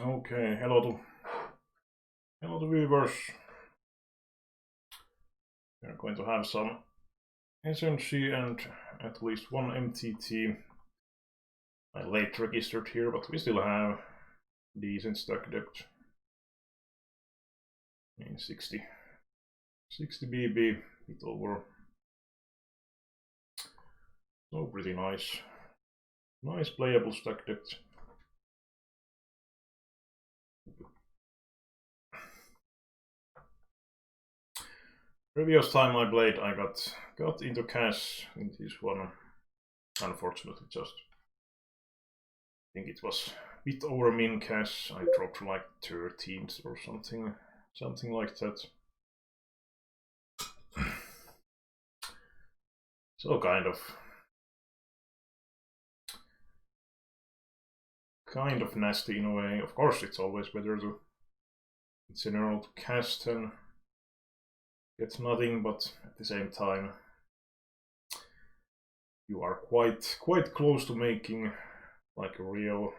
Okay, hello to viewers. We are going to have some SNC and at least one MTT. I late registered here, but we still have decent stack depth. In 60 BB, bit over. So pretty nice. Nice playable stack depth. Previous time I played, I got into cash in this one. Unfortunately, just I think it was a bit over min cash. I dropped like 13th or something like that. So kind of nasty in a way. Of course, it's always better to in general to cast than get nothing, but at the same time you are quite close to making like a real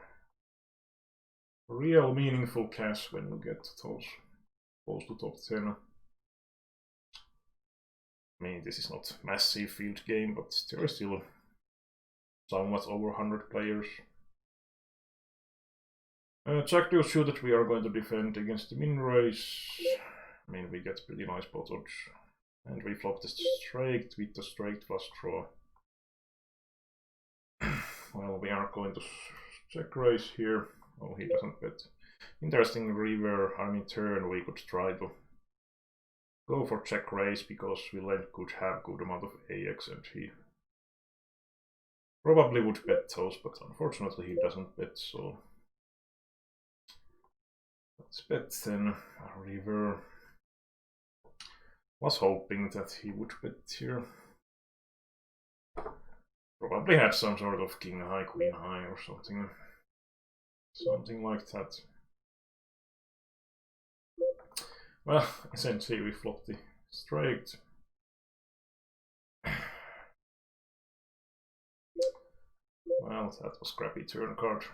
meaningful cash when you get those close to top 10. I mean, this is not massive field game, but there is still somewhat over 100 players. Jack deals show that we are going to defend against the min race. I mean, we get pretty nice pot odds. And we flop the straight with the straight flush draw. Well, we are going to check raise here. Oh, he doesn't bet. Interesting river. I mean, turn we could try to go for check raise because Villain could have good amount of AX and he probably would bet those, but unfortunately he doesn't bet, so let's bet then. River was hoping that he would bet here. Probably had some sort of king high, queen high or something like that. Well, essentially we flopped the straight. Well, that was crappy turn card.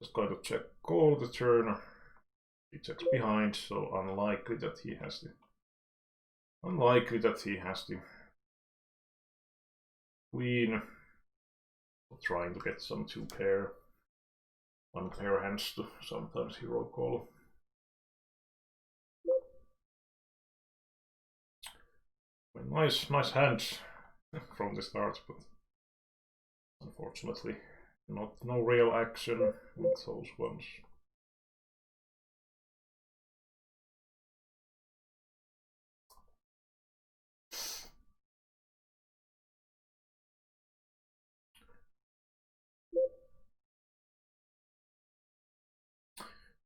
Just going to check call the turn. He checks behind, so unlikely that he has the queen. Trying to get some one pair hands to sometimes hero call. Nice hands from the start, but unfortunately no real action with those ones.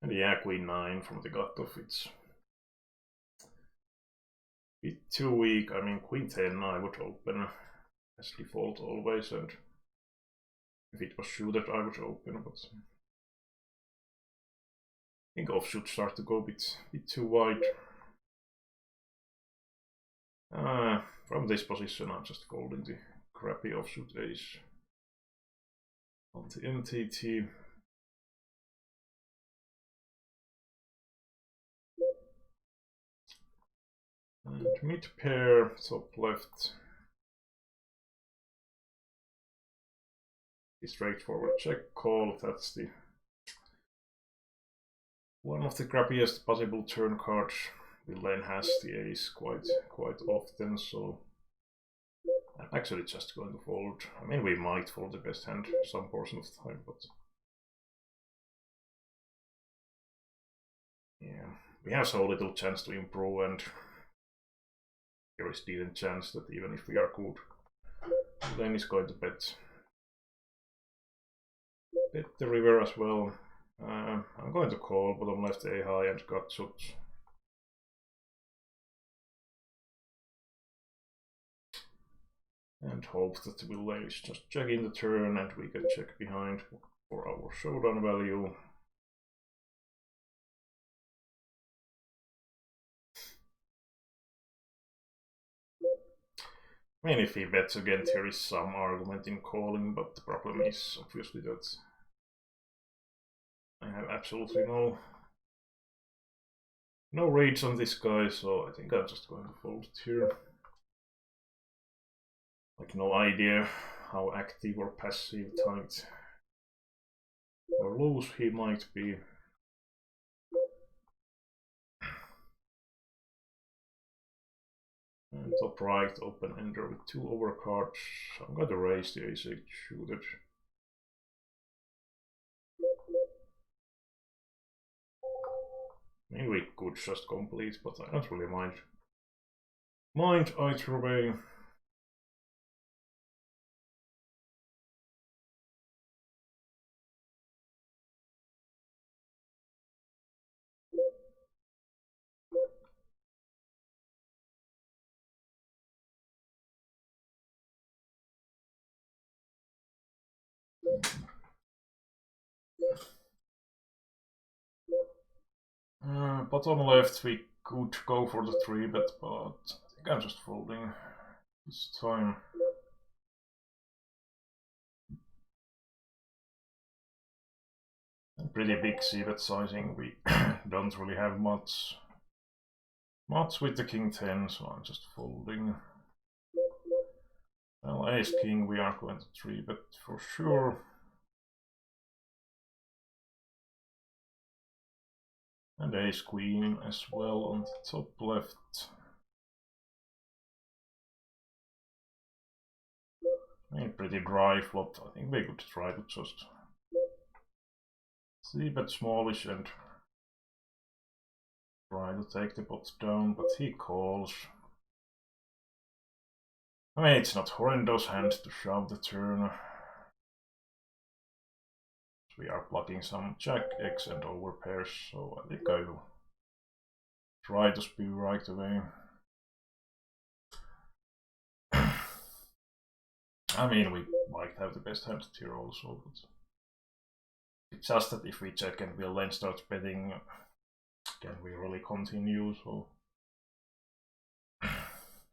And yeah, queen 9 from the gut of it's a bit too weak. I mean, queen 10 I would open as default always, and if it was suited I would open, but I think offsuit start to go a bit too wide. From this position I'm just folding the crappy offsuit ace on the MTT. And mid pair, top left. The straightforward check call, that's the one of the crappiest possible turn cards. Villain has the ace quite often, so I'm actually just going to fold. I mean, we might fold the best hand some portion of the time, but yeah, we have so little chance to improve, and there is decent chance that even if we are good, Villain is going to bet the river as well. I'm going to call bottom left a high and gut shots. And hope that the Villain is just checking the turn and we can check behind for our showdown value. I mean, if he bets again, there is some argument in calling, but the problem is obviously that I have absolutely no rage on this guy, so I think I'm just going to fold it here. Like, no idea how active or passive tight or loose he might be. And top right, open ender with 2 overcards. I'm going to raise the ace-8 suited. I mean, we could just complete, but I don't really mind. Either way. Bottom left, we could go for the 3-bet, but I think I'm just folding this time. Pretty big c-bet sizing. We don't really have much with the king 10, so I'm just folding. Well, ace king, we are going to 3-bet for sure. And ace queen as well on the top left. A pretty dry flop. I think we could try to just c-bet smallish and try to take the pot down, but he calls. I mean, it's not horrendous hand to shove the turn. We are blocking some jack, X and over pairs, so I think I will try to spew right away. I mean, we might have the best hand here also, but it's just that if we check and we'll then start betting, can we really continue? So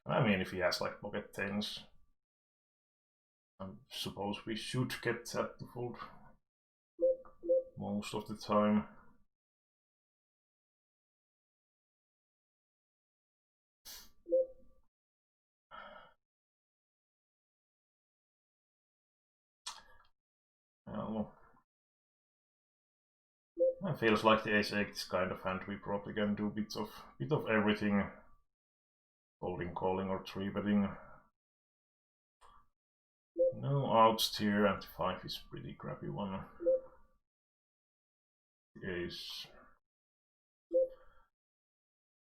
I mean, if he has like pocket 10s, I suppose we should get that to fold most of the time. Well, it feels like the ace-8 is kind of hand we probably can do bit of everything. Folding, calling, or 3-betting. No outs here, and 5 is pretty crappy one. Ace.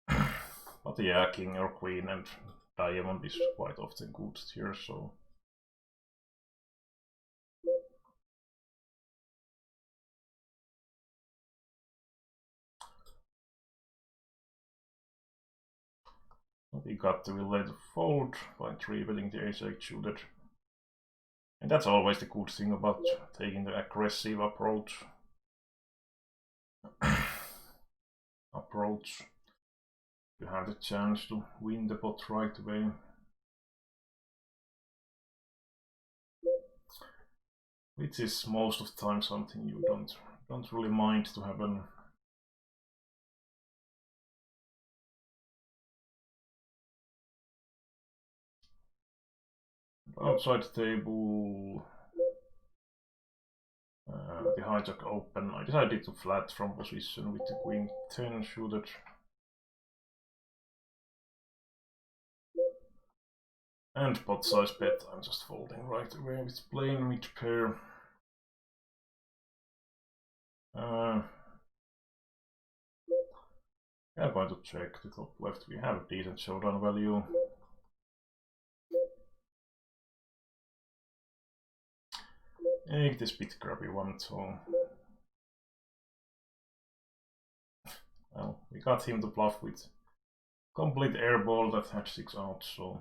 But yeah, king or queen and diamond is quite often good here, so. But we got to let fold by 3-betting the ace-8 suited. And that's always the good thing about taking the aggressive approach. You have the chance to win the pot right away. Which is most of the time something you don't really mind to happen. Outside the table, the hijack open. I decided to flat from position with the queen 10 suited. And pot size bet, I'm just folding right away with plain mid pair. I'm going to check the top left. We have a decent showdown value. Make this bit crappy one, so. Well, we got him to bluff with complete airball that had 6 outs, so.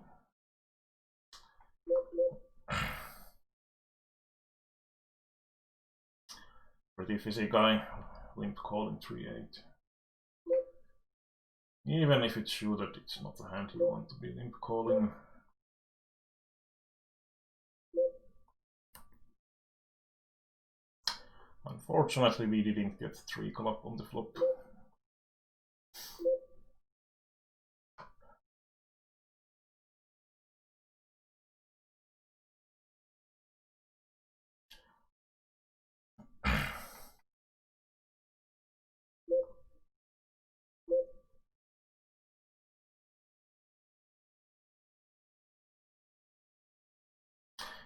Pretty fizzy guy, limp calling 3-8. Even if it's suited, it's not a hand you want to be limp calling. Unfortunately, we didn't get 3 club on the flop.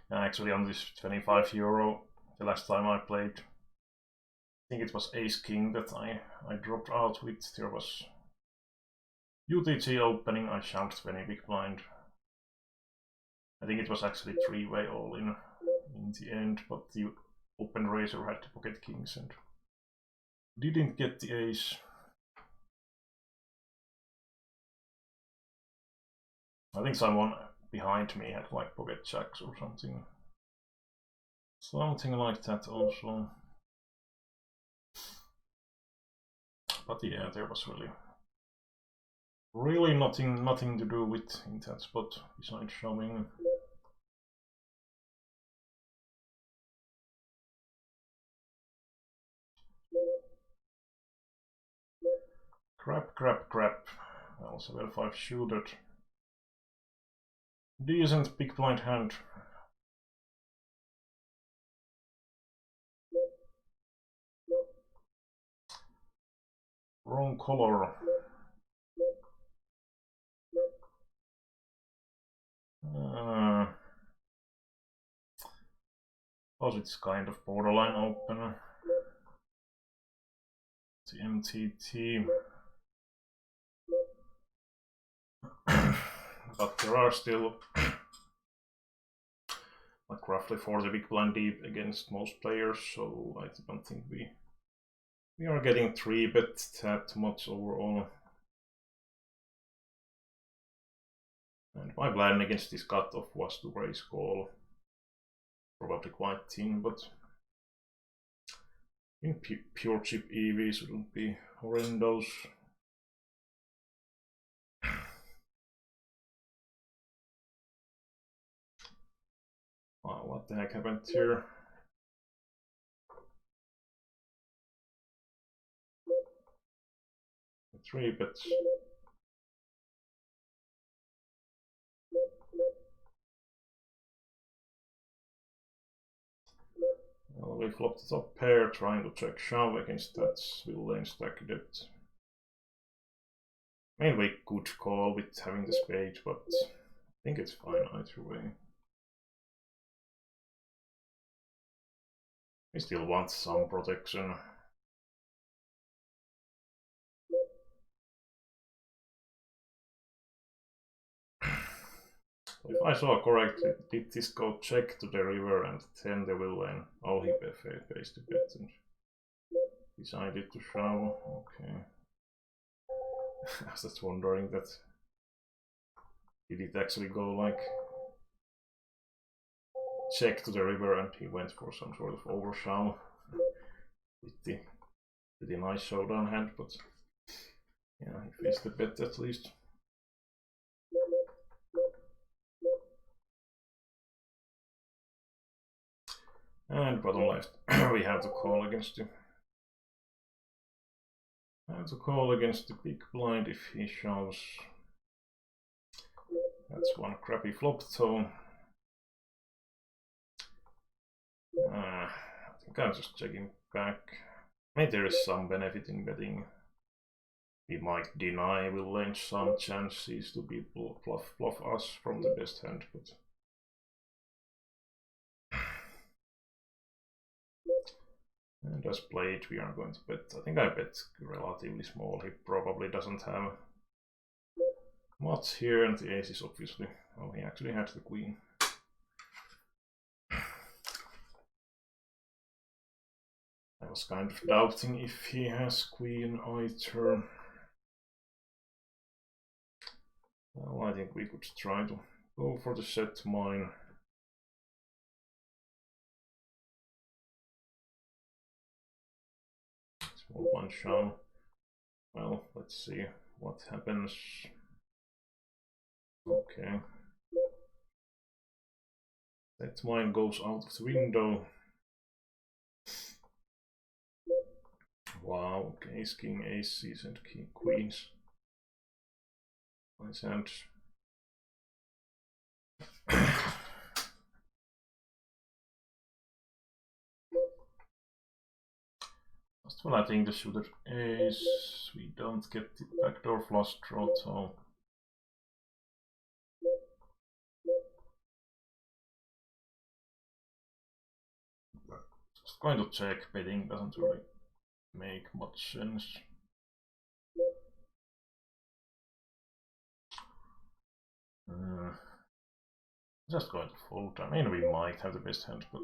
Actually, on this €25, the last time I played, I think it was Ace King that I dropped out with. There was UTG opening, I shoved 20 big blind. I think it was actually 3-way all in the end, but the open raiser had to pocket kings and didn't get the ace. I think someone behind me had like pocket jacks or something. Something like that also. But yeah, there was really nothing to do with in that spot besides shoving. Crap. Also level 5 shooter. Decent big blind hand. Wrong color. It's kind of borderline open. The MTT. But there are still like roughly 40 big blind deep against most players, so I don't think we are getting 3-bet that much overall. And my plan against this cutoff was to raise call. Probably quite thin, but in pure chip EV shouldn't be horrendous. Wow, what the heck happened here? Three bets. Well, we flopped the top pair, trying to check shove against that villain stack debt. I mean, we could call with having the spade, but I think it's fine either way. We still want some protection. If I saw correctly, did this go check to the river and then the villain? Oh, he faced the bet and decided to shove. Okay. I was just wondering that. Did it actually go like check to the river and he went for some sort of overshove with the pretty nice showdown hand, but yeah, he faced the bet at least. And bottom left, we have to call against the big blind if he shoves. That's one crappy flop though. I think I'm just checking back. Maybe there is some benefit in betting. We might deny villain some chances to be bluff us from the best hand, but and as played, we are going to bet. I think I bet relatively small. He probably doesn't have much here, and the ace is obviously. Oh, he actually had the queen. I was kind of doubting if he has queen either. Well, I think we could try to go for the set mine. Small one shove. Well, let's see what happens. Okay. Set mine goes out of the window. Wow, ace, king, aces, and king, queens. Nice hand. Last one, I think the shooter ace. We don't get the backdoor flush draw, so just going to check. Betting doesn't really make much sense. Just going to fold. I mean, we might have the best hand, but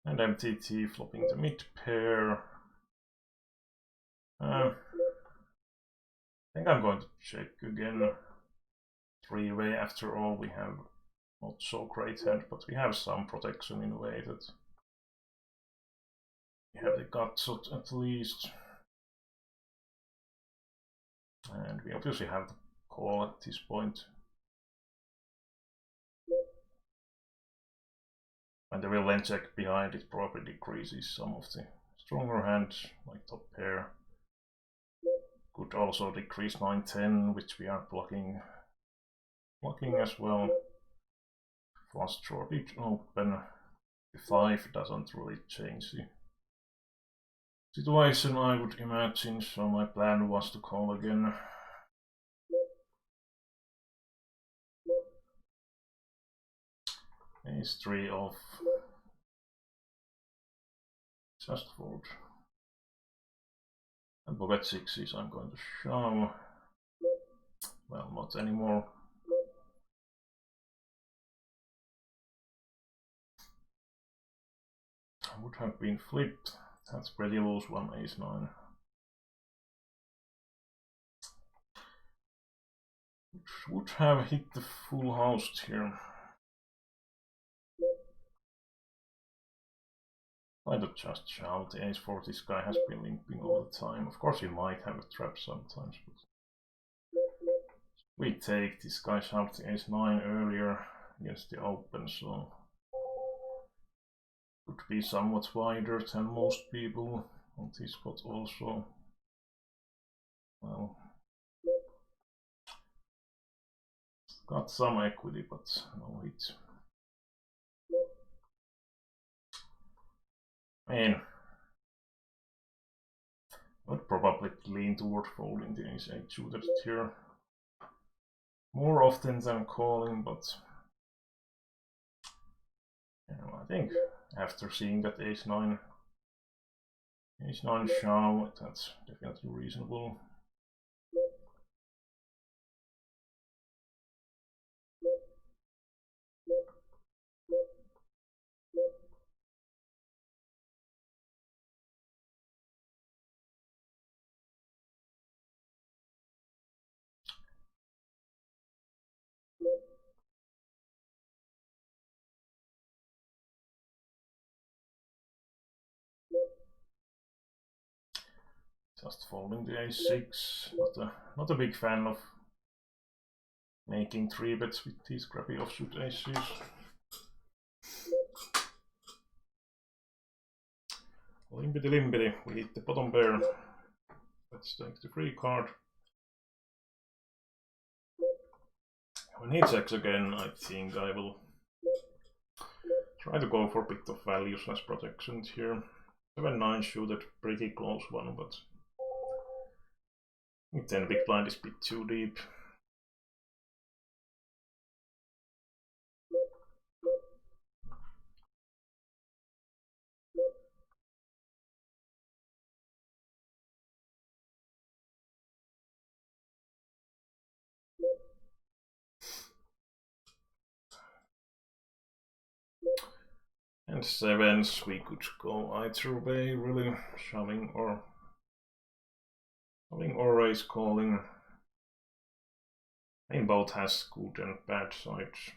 and MTT flopping the mid pair. I think I'm going to check again. Three-way after all, we have not so great hand, but we have some protection in a way that we have the guts at least. And we obviously have the call at this point. And the villain check behind it probably decreases some of the stronger hands, like top pair. Could also decrease 9-10, which we are blocking as well. Flush draw did open. The 5 doesn't really change the situation, I would imagine, so my plan was to call again. Ace 3 off. Just fold. And pocket 6s I'm going to shove. Well, not anymore. Would have been flipped. That's pretty loose one, ace 9. Would have hit the full house here. I would just shout the ace 4. This guy has been limping all the time. Of course, he might have a trap sometimes, but we take this guy shoved the ace 9 earlier against the open, so could be somewhat wider than most people on this spot also. Well, got some equity, but no hit. I mean, I would probably lean toward folding the ace 8 suited here more often than calling, but you know, I think after seeing that ace 9 shove, that's definitely reasonable. Just folding the ace 6. Not a big fan of making 3 bets with these crappy offsuit aces. Limbity limbity, we hit the bottom pair. Let's take the free card. When he checks again, I think I will try to go for a bit of value slash protection here. 7-9 shooted, pretty close one, but 10 big blind is a bit too deep. And 7s, we could go either way, really, shoving or raise calling. I mean, both has good and bad sides.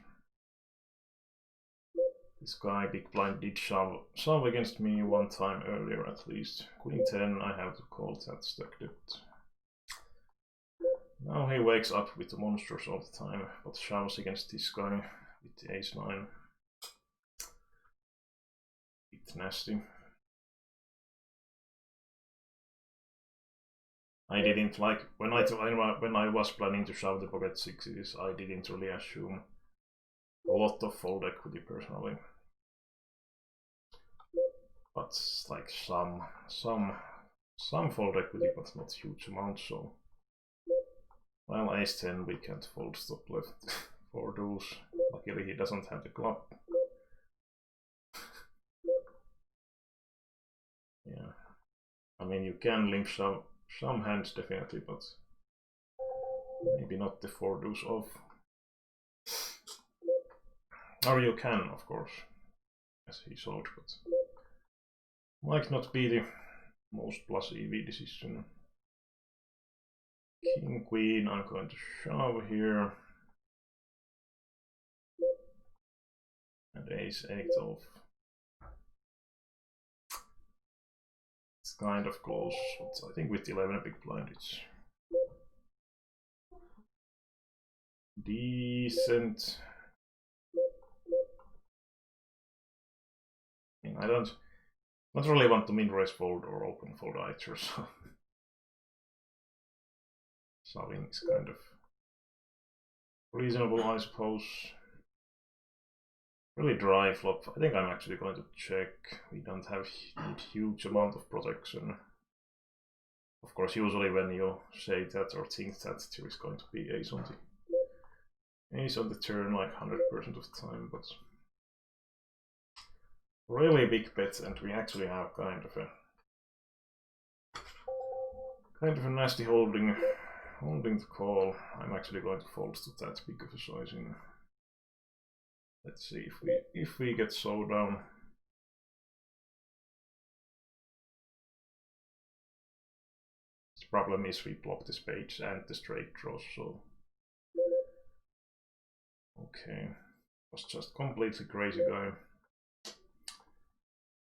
This guy, big blind, did shove against me one time earlier at least. Queen 10, I have to call that stack depth. Now he wakes up with the monsters all the time, but shoves against this guy with the ace-9. It's nasty. I didn't like when I was planning to shove the pocket sixes. I didn't really assume a lot of fold equity personally, but like some fold equity, but not huge amounts. So, well, ace-10 we can't fold stop left for those. Luckily he doesn't have the club. Yeah, I mean you can limp shove some hands definitely, but maybe not the 4 deuce off. Or you can, of course, as he showed, but might not be the most plus EV decision. King, queen, I'm going to shove here. And ace-8 off. It's kind of close, but I think with 11 big blind it's decent. I mean, I don't really want to min-raise fold or open fold either, so shoving is kind of reasonable, I suppose. Really dry flop. I think I'm actually going to check. We don't have a huge amount of protection. Of course, usually when you say that or think that, there is going to be ace on the turn like 100% of the time, but really big bet, and we actually have kind of a nasty holding the call. I'm actually going to fold to that big of a sizing. Let's see if we get so down. The problem is we block the spades and the straight draws, so okay. Was just completely crazy guy.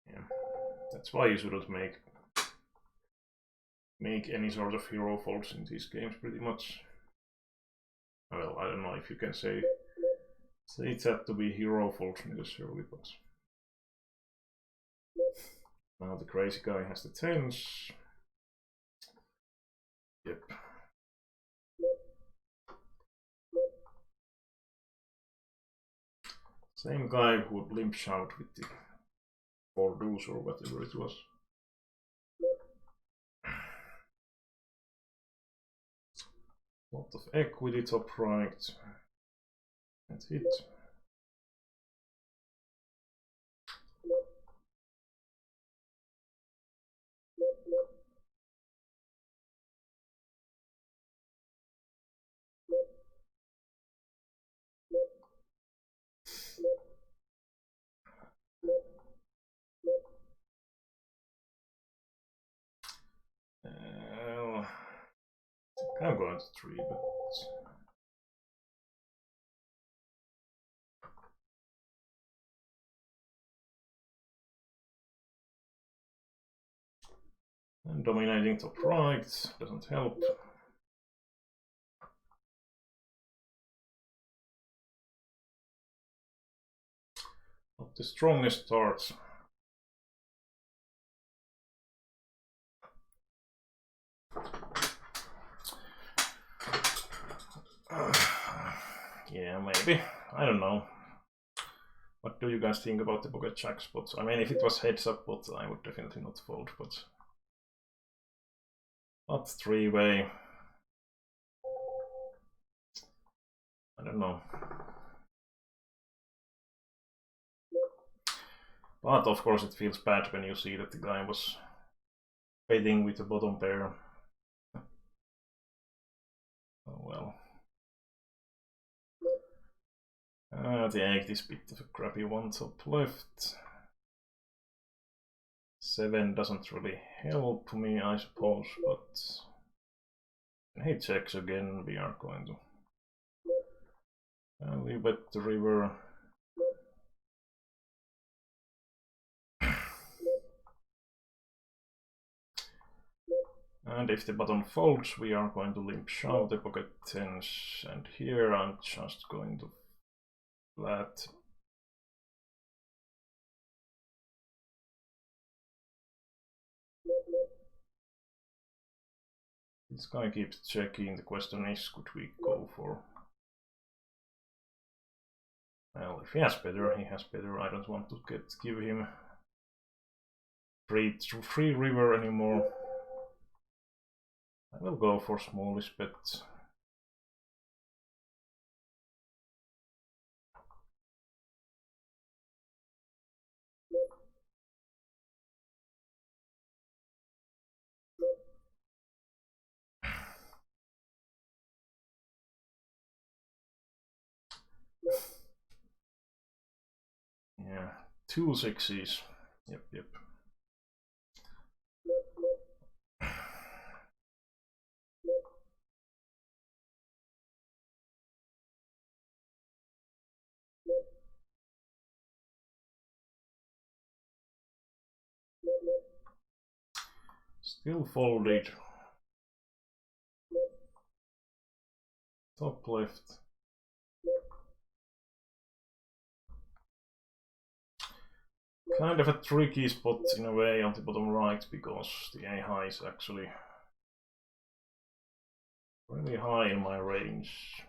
Yeah, that's why you shouldn't make any sort of hero folds in these games, pretty much. Well, I don't know if you can say that to be hero folds necessarily, but now the crazy guy has the tens. Yep. Same guy who would limp shout with the 4 deuce or whatever it was. Lot of equity top right. That's it. I'm going to 3, but and dominating top right doesn't help. Not the strongest starts. Yeah, maybe. I don't know. What do you guys think about the pocket jack spot? I mean, if it was heads up pot, I would definitely not fold, but 3-way. I don't know. But of course it feels bad when you see that the guy was betting with the bottom pair. Oh well. The 8 is a bit of a crappy one top left. 7 doesn't really help me, I suppose, but when he checks again, we are going to value bet the river. And if the button folds, we are going to limp shove the pocket tens, and here I'm just going to flat. This guy keeps checking. The question is, could we go for... Well, if he has better, he has better. I don't want to give him free river anymore. I will go for smallest bet. Yeah, 2 6s. Yep. Still folded. Top left. Kind of a tricky spot in a way on the bottom right, because the A high is actually really high in my range.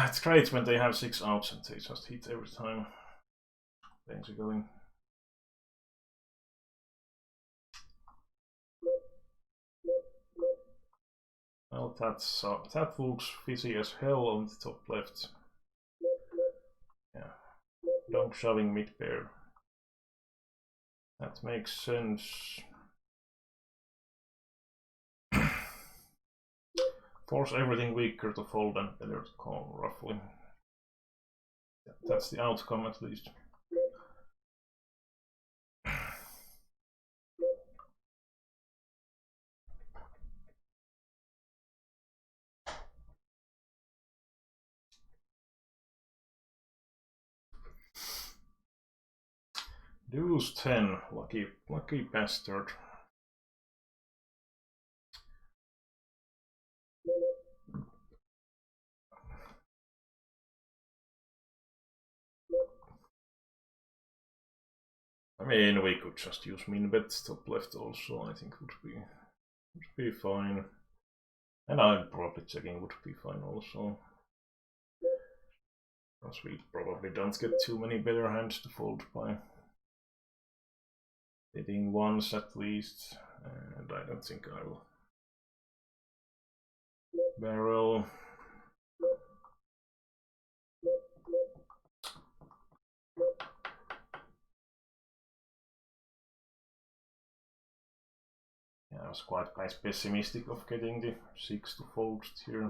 It's great when they have 6 outs and they just hit every time. Things are going. Well, that looks fizzy as hell on the top left. Yeah, donk shoving mid pair. That makes sense. Force everything weaker to fold and better to call, roughly. Yeah, that's the outcome at least. Deuce 10, lucky bastard. I mean, we could just use min bet top left also, I think would be fine. And I'm probably checking would be fine also. Because we probably don't get too many better hands to fold by hitting once at least, and I don't think I will barrel. Yeah, I was quite pessimistic of getting the 6 to fold here.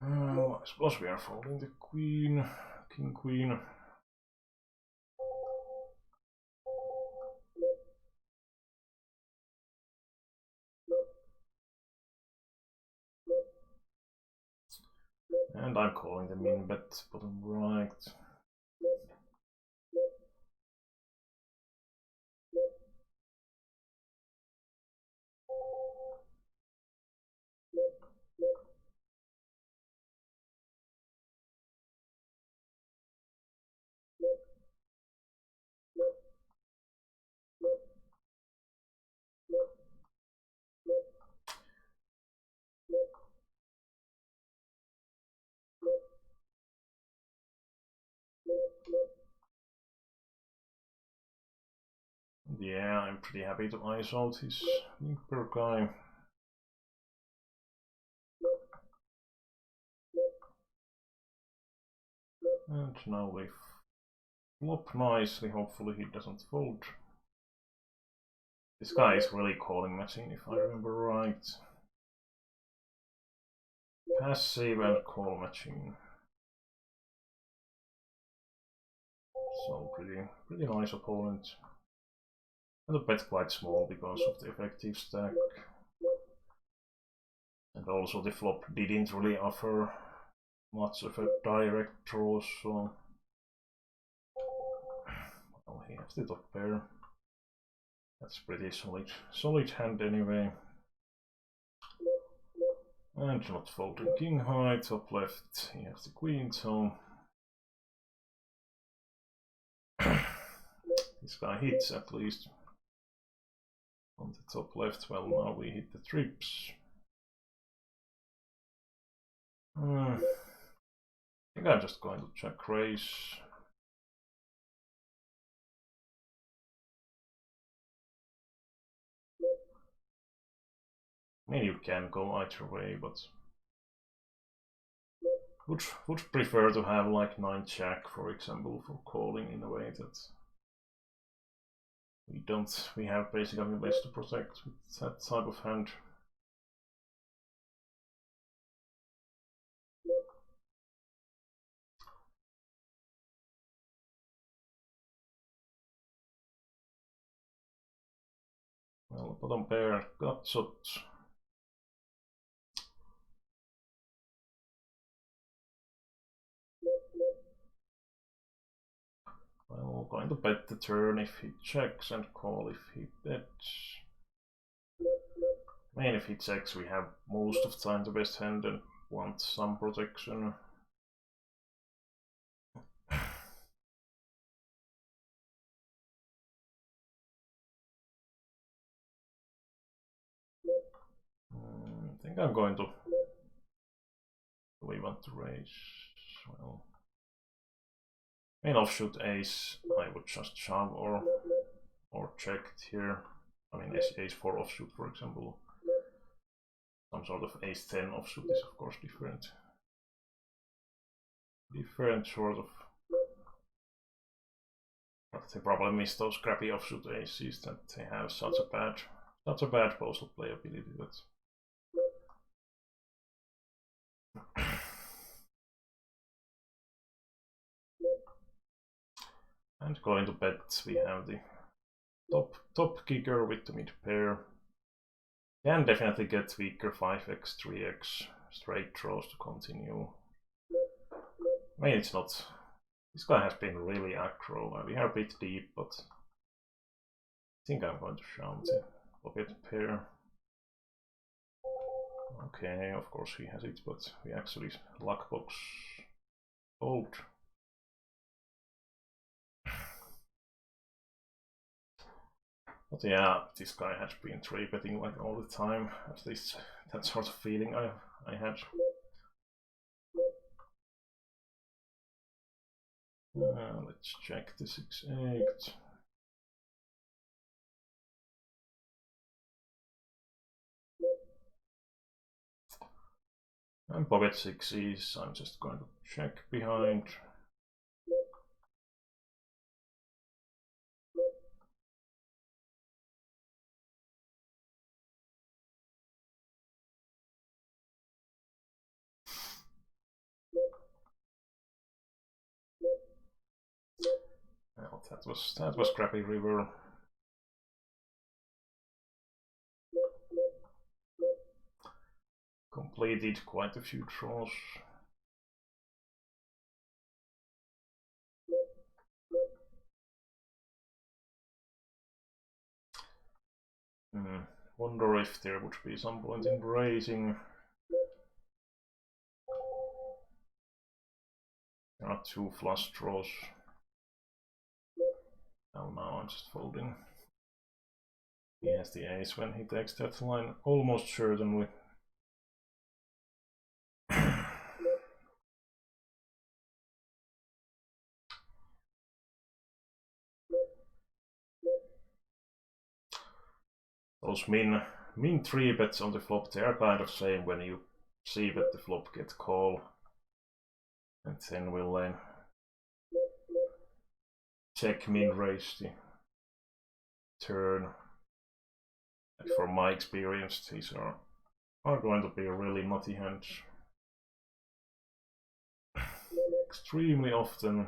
I suppose we are folding the queen, king queen. And I'm calling the min bet bottom right. Yeah, I'm pretty happy to ice out his limper guy. And now we flop nicely, hopefully he doesn't fold. This guy is really calling machine if I remember right. Passive and call machine. So pretty nice opponent. And the bet quite small because of the effective stack. And also the flop didn't really offer much of a direct draw, so well, he has the top pair. That's pretty solid hand anyway. And not folding king high, top left, he has the queen, so this guy hits at least. On the top left, well, now we hit the trips. I think I'm just going to check raise. I mean, you can go either way, but would prefer to have like 9 jack, for example, for calling in a way that we have basically less to protect with that type of hand. Well, bottom pair got shot. Well, going to bet the turn if he checks and call if he bets. I mean, if he checks, we have most of the time the best hand and want some protection. I think I'm going to. Do we want to raise? Well, I mean, offshoot ace, I would just shove or checked here. I mean, ace 4 offshoot, for example. Some sort of ace 10 offshoot is of course different. Different sort of. But the problem is those crappy offshoot aces that they have such a bad postal playability that. And going to bet, we have the top kicker with the mid pair. Can definitely get weaker 5x, 3x straight draws to continue. I mean, it's not. This guy has been really aggro. We are a bit deep, but I think I'm going to shove the pocket pair. Okay, of course he has it, but we actually luckbox fold. But yeah, this guy has been 3-betting like all the time. At least that sort of feeling I had. Let's check the 6-8. And pocket 6s, I'm just going to check behind. Well, that was crappy river. Completed quite a few draws. Wonder if there would be some point in raising. There are 2 flush draws. Oh, now I'm just folding. He has the ace when he takes that line, almost certainly. Those min 3-bets on the flop, they are kind of same when you see that the flop get call. And then we'll check min raise the turn. And from my experience, these are going to be really nutty hands. Extremely often.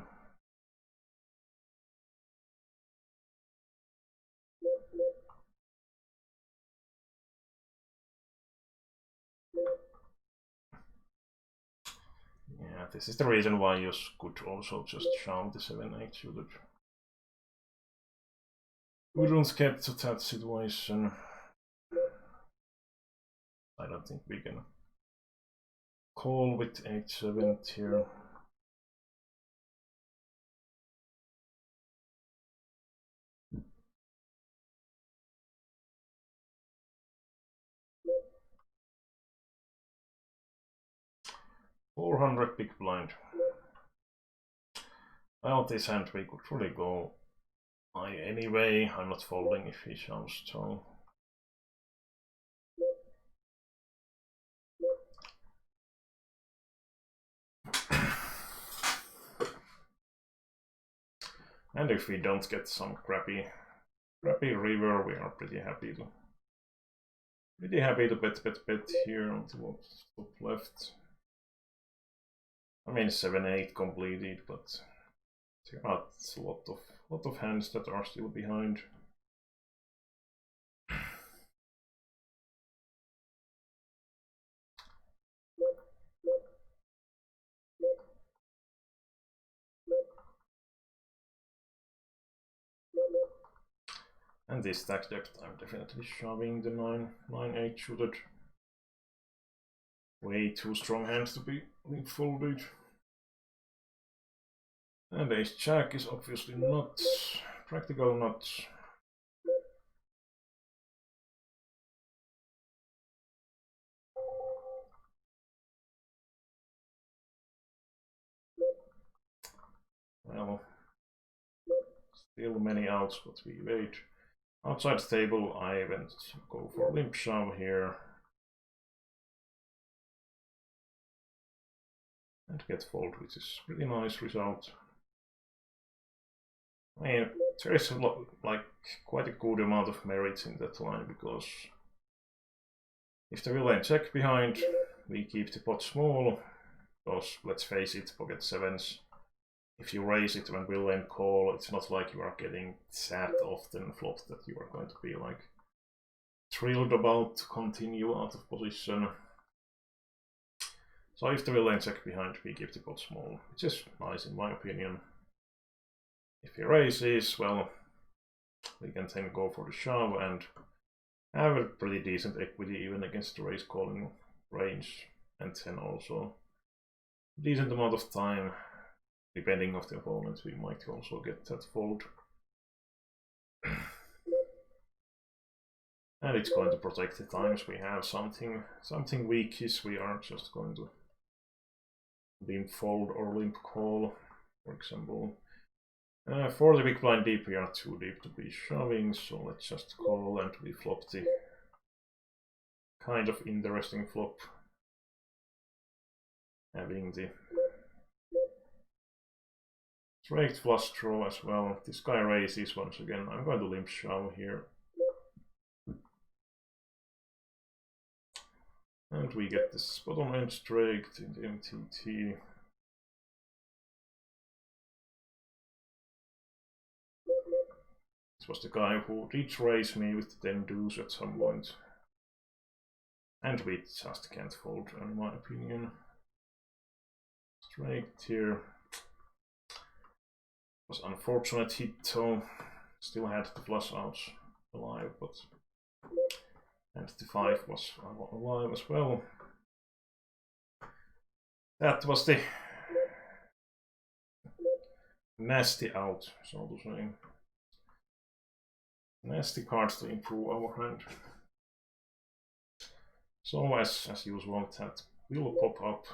Yeah, this is the reason why you could also just shove the 7-8 suited. Wouldn't get to that situation. I don't think we can call with 8-7 here. $400 big blind. Well, this hand we could really go high anyway. I'm not folding if he shoves so. And if we don't get some crappy river, we are pretty happy to bet here on the top left. I mean 7-8 completed, but there are a lot of hands that are still behind. And this stack depth, I'm definitely shoving the 9-8 suited. Way too strong hands to be folded. And ace jack is obviously not practical, not. Well, still many outs, but we wait. Outside the table, I went go for limp shove here. And get fold, which is a pretty nice result. I mean, there is a lot, like quite a good amount of merit in that line, because if the villain check behind, we keep the pot small, because let's face it, pocket sevens. If you raise it when villain call, it's not like you are getting that often flopped that you are going to be like thrilled about to continue out of position. So if the villain check behind, we keep the pot small, which is nice in my opinion. If he raises, well, we can then go for the shove and have a pretty decent equity even against the raise calling range, and then also a decent amount of time, depending on the opponent, we might also get that fold. And it's going to protect the times we have something weakish, we are just going to limp fold or limp call, for example. For the big blind deep, we are too deep to be shoving, so let's just call and we flop the kind of interesting flop. Having the straight flush draw as well. This guy raises once again. I'm going to limp shove here. And we get this bottom end straight in the MTT. This was the guy who did raise me with the 10 deuce at some point. And we just can't fold, in my opinion. Straight here. Was unfortunate hit though. Still had the flush outs alive, but and the 5 was alive as well. That was the nasty out, so to say. Nasty cards to improve our hand. So as usual, that will pop up.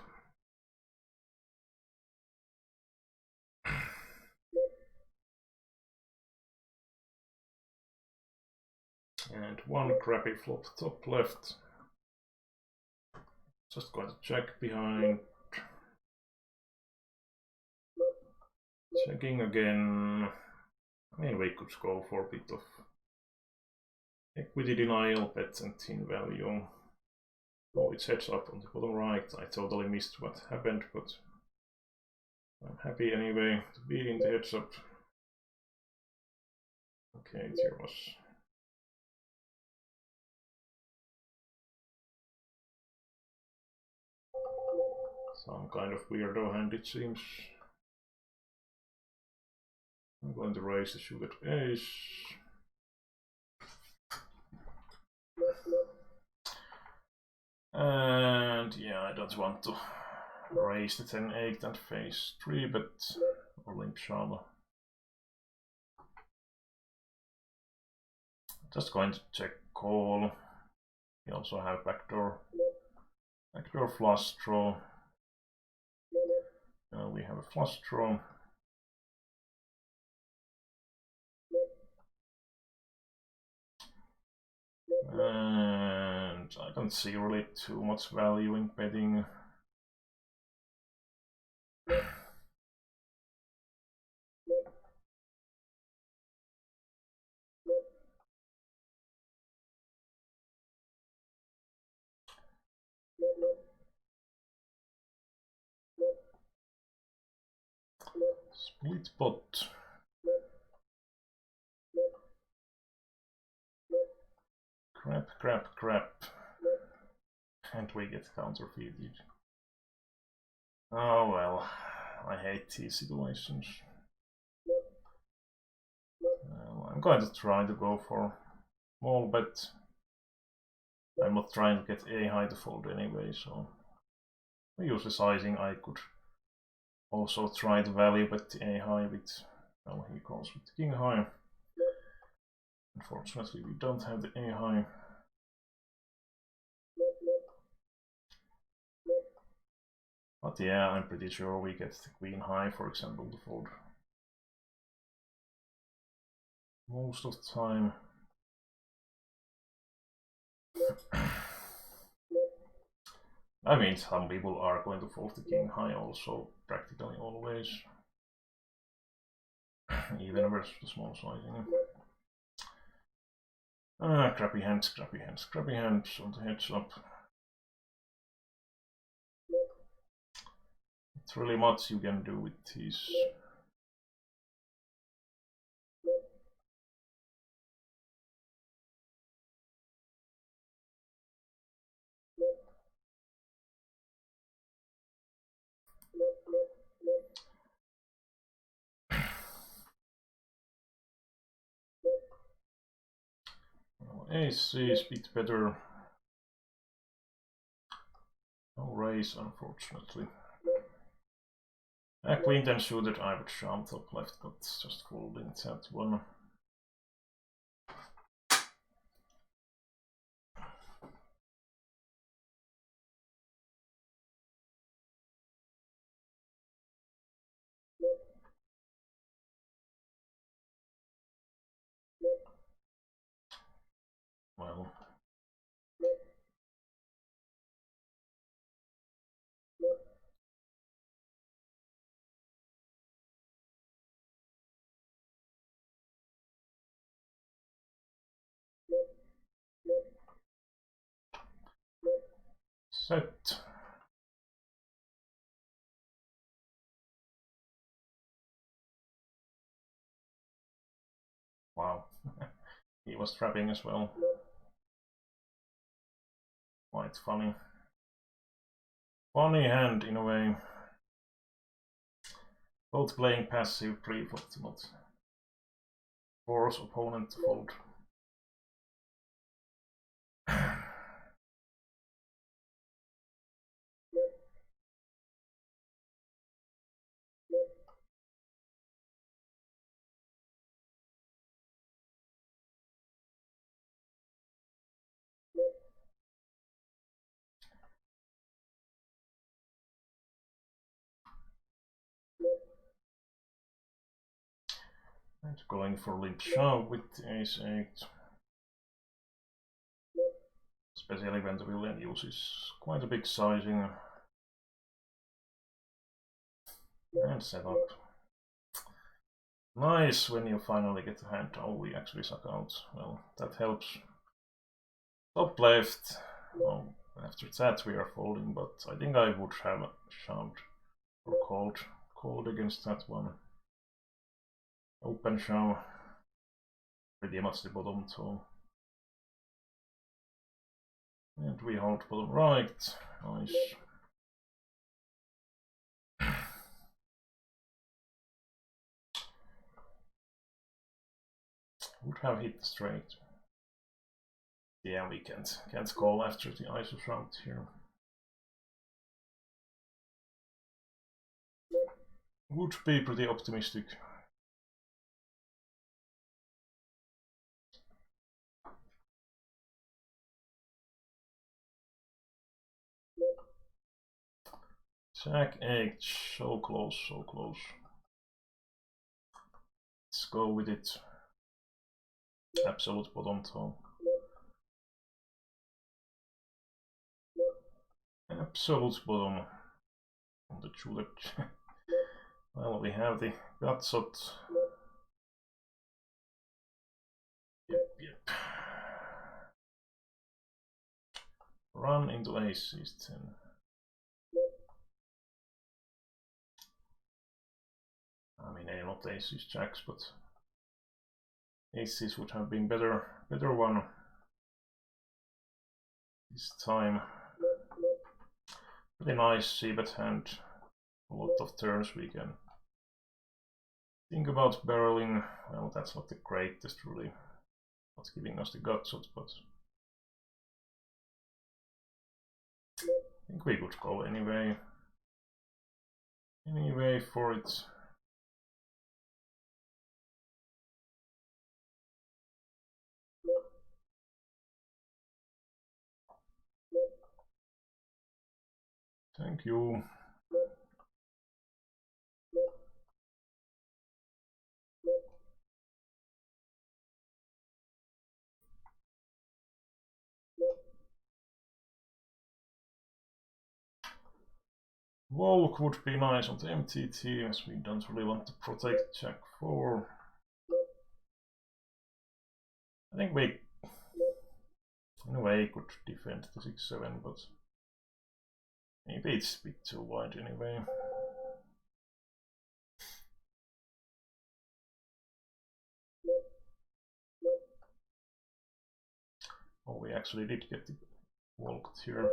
And one crappy flop top left. Just going to check behind. Checking again. mean, we could go for a bit of equity denial, bet and thin value. Oh, it's heads up on the bottom right. I totally missed what happened, but I'm happy anyway to be in the heads up. Okay, there was some kind of weirdo hand, it seems. I'm going to raise the suited ace. And yeah, I don't want to raise the 10-8 and face 3, but or limp shove. Just going to check call. We also have backdoor flush draw. We have a flush draw. And I don't see really too much value in betting. Split pot. Crap. And we get counterfeited. Oh well, I hate these situations. I'm going to try to go for small bet. I'm not trying to get a high to fold anyway, so I use the sizing. I could also try to value bet the a high with, well, he calls with the king high. Unfortunately, we don't have the a high. But yeah, I'm pretty sure we get the queen high, for example, to fold most of the time. I mean, some people are going to fold the king high also, practically always. Even versus the small sizing. Crappy hands on the heads up. It's really much you can do with these. Well, ace is a bit better. No raise, unfortunately. Queen 10 suited, I would shove top left, but just folding that one. Well, set. Wow, he was trapping as well. Quite funny. Funny hand in a way. Both playing passive pre-flop to not force opponent to fold. And going for limp shove with ace 8. Especially when the villain uses quite a big sizing. And set up. Nice when you finally get a hand. Oh, we actually suck out. Well, that helps. Top left. Oh, after that we are folding, but I think I would have shoved or called against that one. Open shove. Pretty much the bottom toe. And we hold bottom right. Nice. Would have hit the straight. Yeah, we can't call after the ISO round here. Would be pretty optimistic. Jack 8, so close, so close. Let's go with it. Absolute bottom toe. Absolute bottom on the julep. Well, we have the gutshot. Yep. Run into aces 10. I mean, not aces, jacks, but aces would have been better one this time. Pretty nice c-bet hand. A lot of turns we can think about barreling. Well, that's not the greatest, really. Not giving us the gutshot, but I think we could go anyway. Anyway for it. Thank you. Volk would be nice on the MTT, as we don't really want to protect Jack 4. I think we, in a way, could defend the 6-7, but maybe it's a bit too wide anyway. Oh, we actually did get it walked here.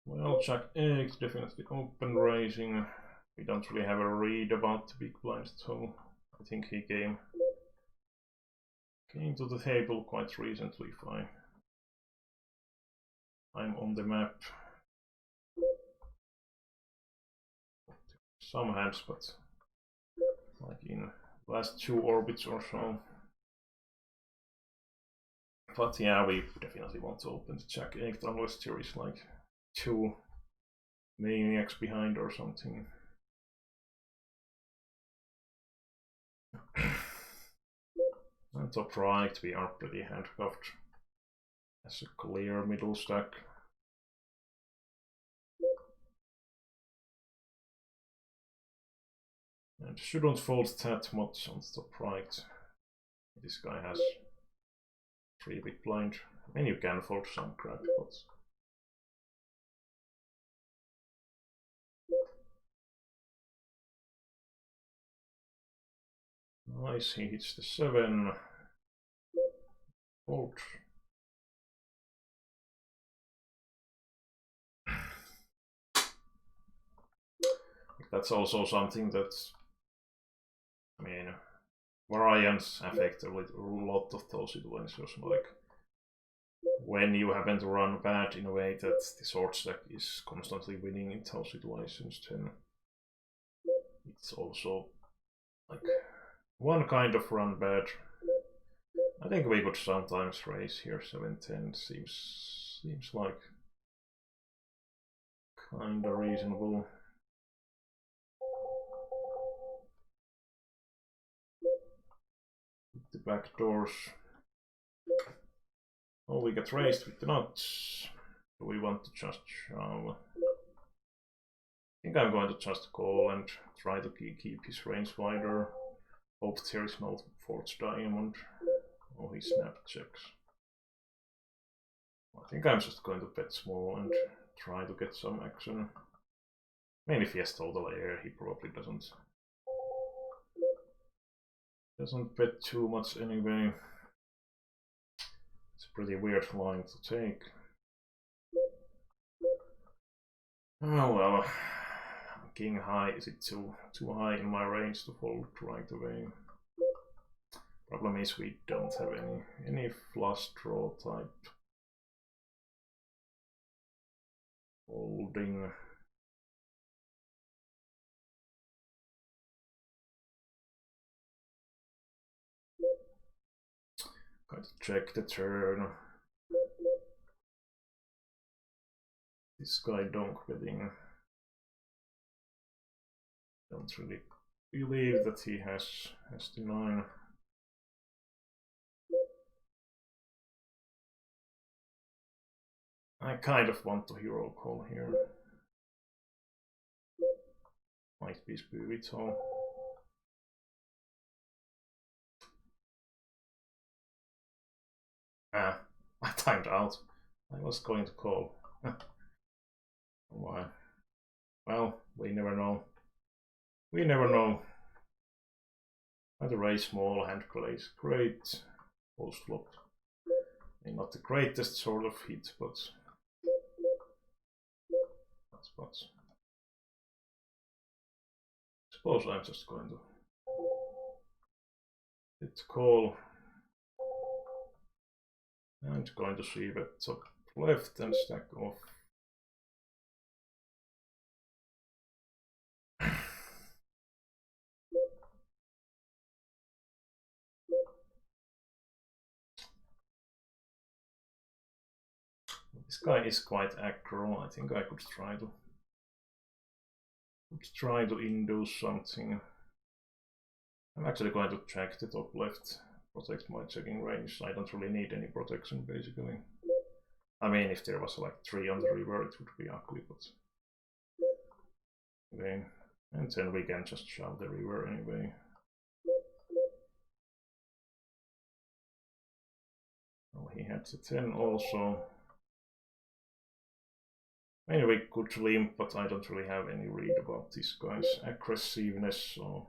Well, Jack 8, definitely open raising. We don't really have a read about the big blind, so I think he came to the table quite recently if I'm on the map. Some hands, but like in last 2 orbits or so. But yeah, we definitely want to open the Jack 8 unless there is like 2 maniacs behind or something. And top right, we are pretty handcuffed as a clear middle stack. And shouldn't fold that much on the top right. This guy has 3 big blind. I mean, you can fold some crap, but nice, he hits the 7. Fold. That's also something that, I mean, variants affect a lot of those situations, like when you happen to run bad in a way that the short stack is constantly winning in those situations, then it's also like one kind of run bad. I think we could sometimes raise here 7-10, seems like kinda reasonable. The back doors. Oh, we get raised with the nuts. Do we want to just shove? I think I'm going to just call and try to keep his range wider. Hope there is no fourth diamond. Oh, he snap checks. I think I'm just going to bet small and try to get some action. I mean, if he has total air, he probably doesn't bet too much anyway. It's a pretty weird line to take. Oh well. King high, is it too high in my range to fold right away? Problem is we don't have any flush draw type folding. Got to check the turn. This guy donk betting. Don't really believe that he has the 9. I kind of want to hero call here. Might be spew it all. Ah, I timed out. I was going to call. Why? Well, we never know. We never know. And the raise small, hand plays great. Post flop. I mean, not the greatest sort of hit, but suppose I'm just going to hit call. And going to see bet top left and stack off. This guy is quite aggro. I think I could try to induce something. I'm actually going to check the top left, protect my checking range. I don't really need any protection basically. I mean, if there was like 3 on the river, it would be ugly, but okay. And then we can just shove the river anyway. Oh, he had the 10 also. Anyway, good limp, but I don't really have any read about this guy's aggressiveness, so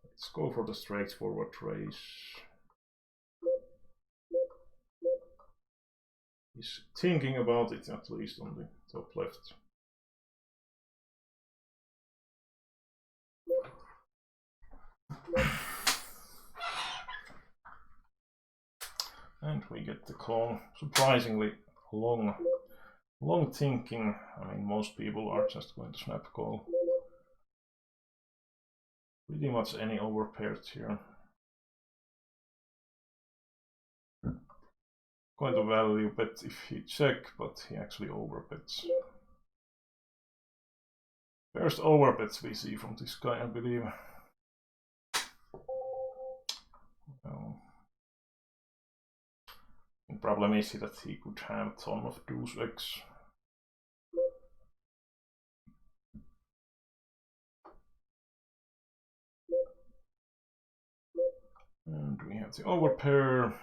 let's go for the straightforward race. He's thinking about it, at least on the top left. And we get the call. Surprisingly long thinking. I mean, most people are just going to snap call. Pretty much any overpaired here. Going to value bet if he check, but he actually overbets. First overbets we see from this guy, I believe. Well, the problem is that he could have a ton of deuce X. And we have the overpair.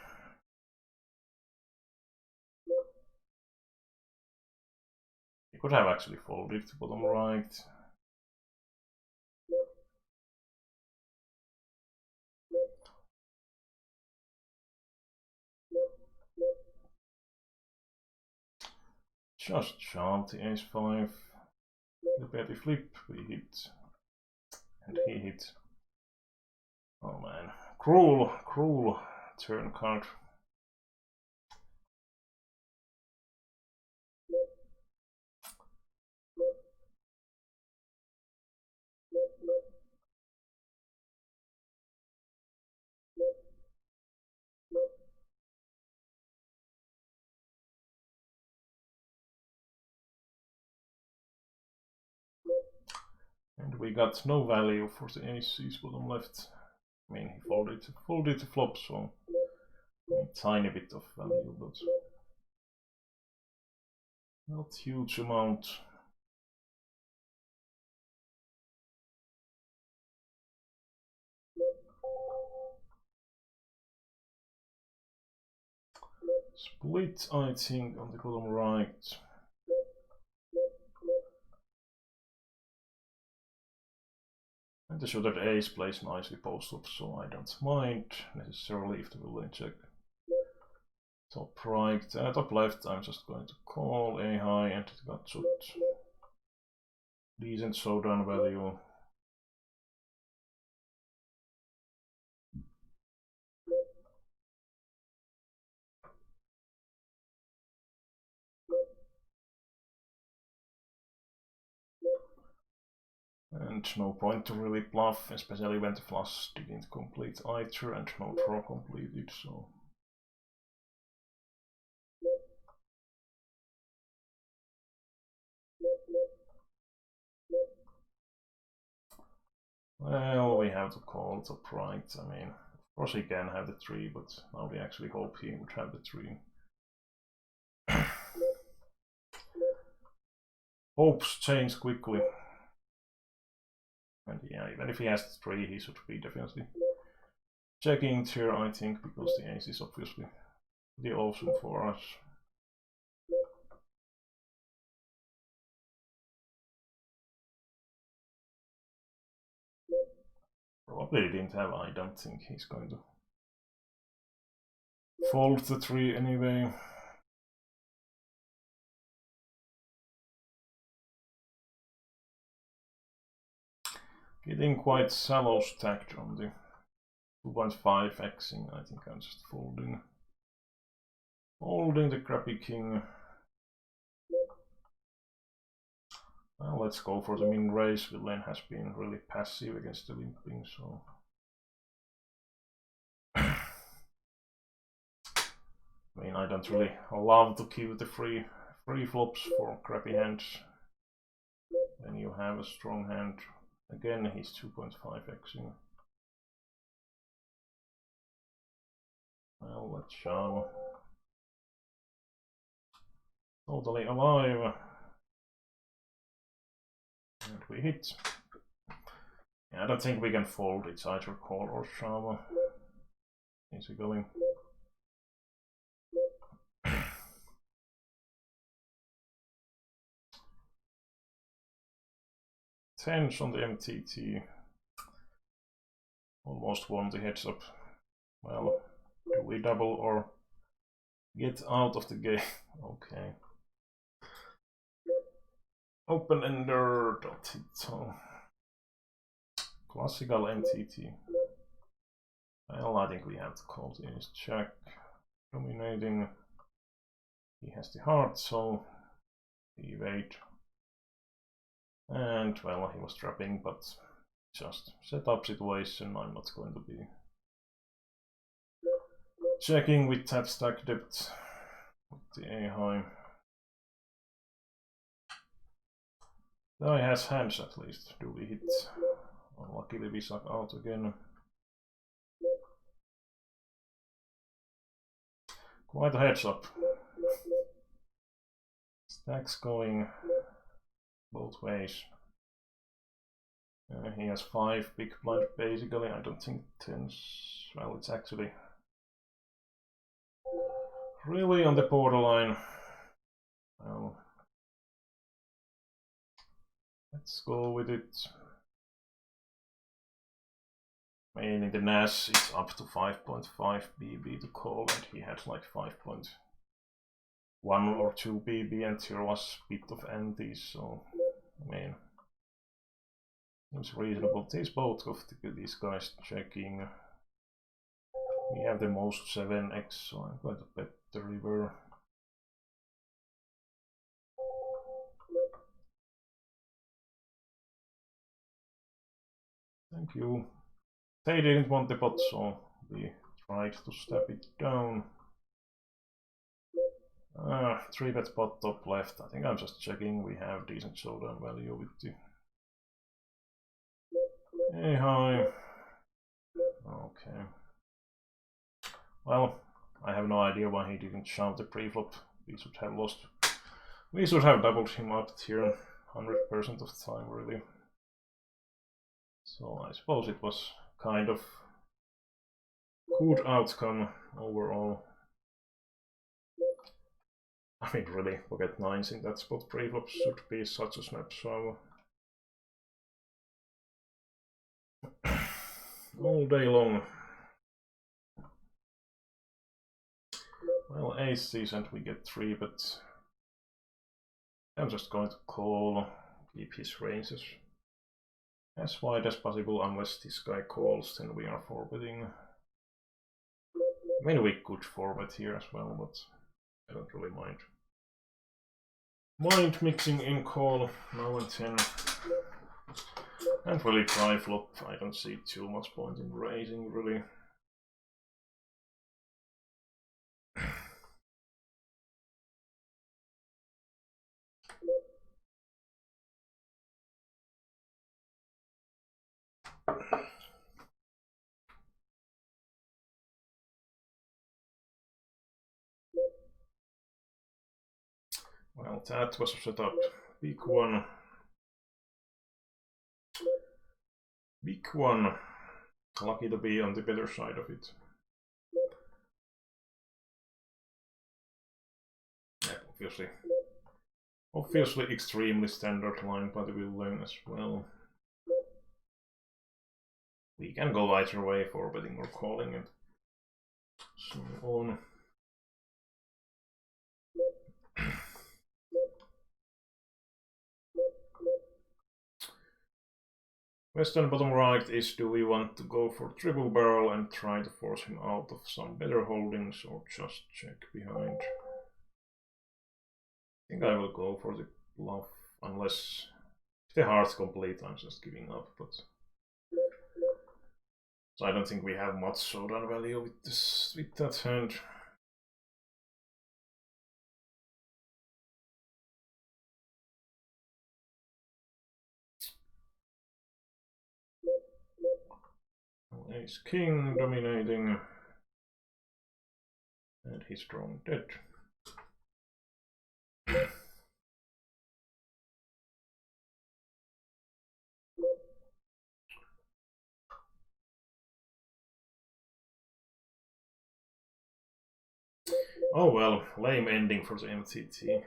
He could have actually folded to bottom right. Just shove the ace-5. Flip, flip, we hit. And he hit. Oh man. Cruel turn card. And we got no value for the aces bottom left. I mean, he folded to flop, so I mean, a tiny bit of value, but not huge amount. Split, I think, on the column right. And the shooter ace plays nicely postfop, so I don't mind necessarily if the villain check. Top right, top left, I'm just going to call a high and it got shot. Decent showdown value. And no point to really bluff, especially when the flush didn't complete either and no draw completed, so. Well, we have to call top right. I mean, of course he can have the 3, but now we actually hope he would have the 3. Hopes change quickly. And yeah, even if he has the 3, he should be definitely checking here, I think, because the ace is obviously the awesome for us. Probably didn't have, I don't think he's going to fold the 3 anyway. Getting quite shallow stacked on the 2.5 xing, I think I'm just folding. Folding the crappy king. Well, let's go for the min raise. Villain has been really passive against the limping, so. I mean, I don't really love to keep the free flops for crappy hands when you have a strong hand. Again, he's 2.5 xing. Well, let's show. Totally alive. And we hit. Yeah, I don't think we can fold. It's either call or shove. Easy going. Tens on the MTT. Almost won the heads up. Well, do we double or get out of the game? Okay. Open ender, dot hit. So. Classical MTT. Well, I think we have to call this check. Dominating. He has the heart, so evade. And well, he was trapping, but just setup situation. I'm not going to be checking with that stack depth with the A high. Guy has hands at least. Do we hit? Unluckily we suck out again. Quite a heads up. Stacks going both ways. He has 5 big blind basically. I don't think 10s. Well, it's actually really on the borderline. Well, let's go with it. I mean, in the NAS it's up to 5.5 BB to call, and he had like 5.1 or 2 BB, and here was a bit of antis, so I mean, seems reasonable. These both of these guys checking. We have the most 7x, so I'm going to bet the river. Thank you. They didn't want the pot, so we tried to step it down. 3-bet pot top left. I think I'm just checking. We have decent showdown value with the A high. Okay. Well, I have no idea why he didn't shove the preflop. We should have lost. We should have doubled him up here 100% of the time, really. So I suppose it was kind of good outcome overall. I mean, really, pocket nines in that spot preflop should be such a snap shove. All day long. Well, ace decent, we get 3, but I'm just going to call, keep his ranges as wide as possible, unless this guy calls, then we are forwarding. I mean, we could forward here as well, but I don't really mind. Mind mixing in call now and then. And really try flop, I don't see too much point in raising, really. Well, that was a setup. Big one. Big one. Lucky to be on the better side of it. Yeah, obviously extremely standard line by the villain as well. We can go either way, forwarding or calling and so on. Question bottom right is, do we want to go for triple barrel and try to force him out of some better holdings, or just check behind? I think I will go for the bluff, unless if the heart's complete, I'm just giving up. But so I don't think we have much showdown value with that hand. Ace king dominating, and he's drawn dead. Oh well, lame ending for the MTT.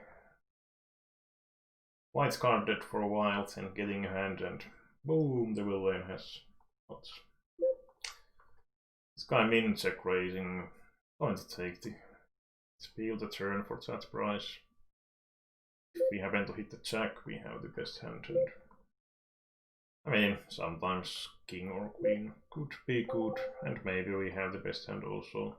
White's card dead for a while, then getting a hand, and boom, the villain has what? This guy min check raising, going to take the spew the turn for that price. If we happen to hit the jack, we have the best hand, and I mean, sometimes king or queen could be good, and maybe we have the best hand also.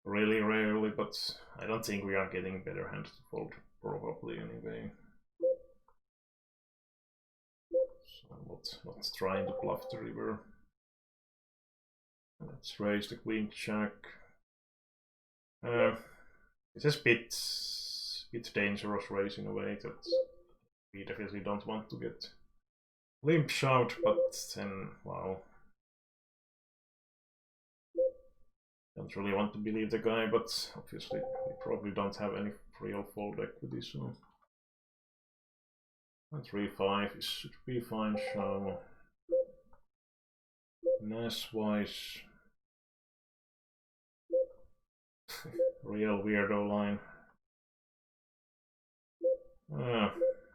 Really rarely, but I don't think we are getting better hands to fold, probably anyway. So not trying to bluff the river. Let's raise the queen jack. It's a bit dangerous race in a way that we definitely don't want to get limp shoved, but then, wow. Don't really want to believe the guy, but obviously we probably don't have any real fold equity, so. And 3-5 should be fine, so. Nas-wise. Real weirdo line.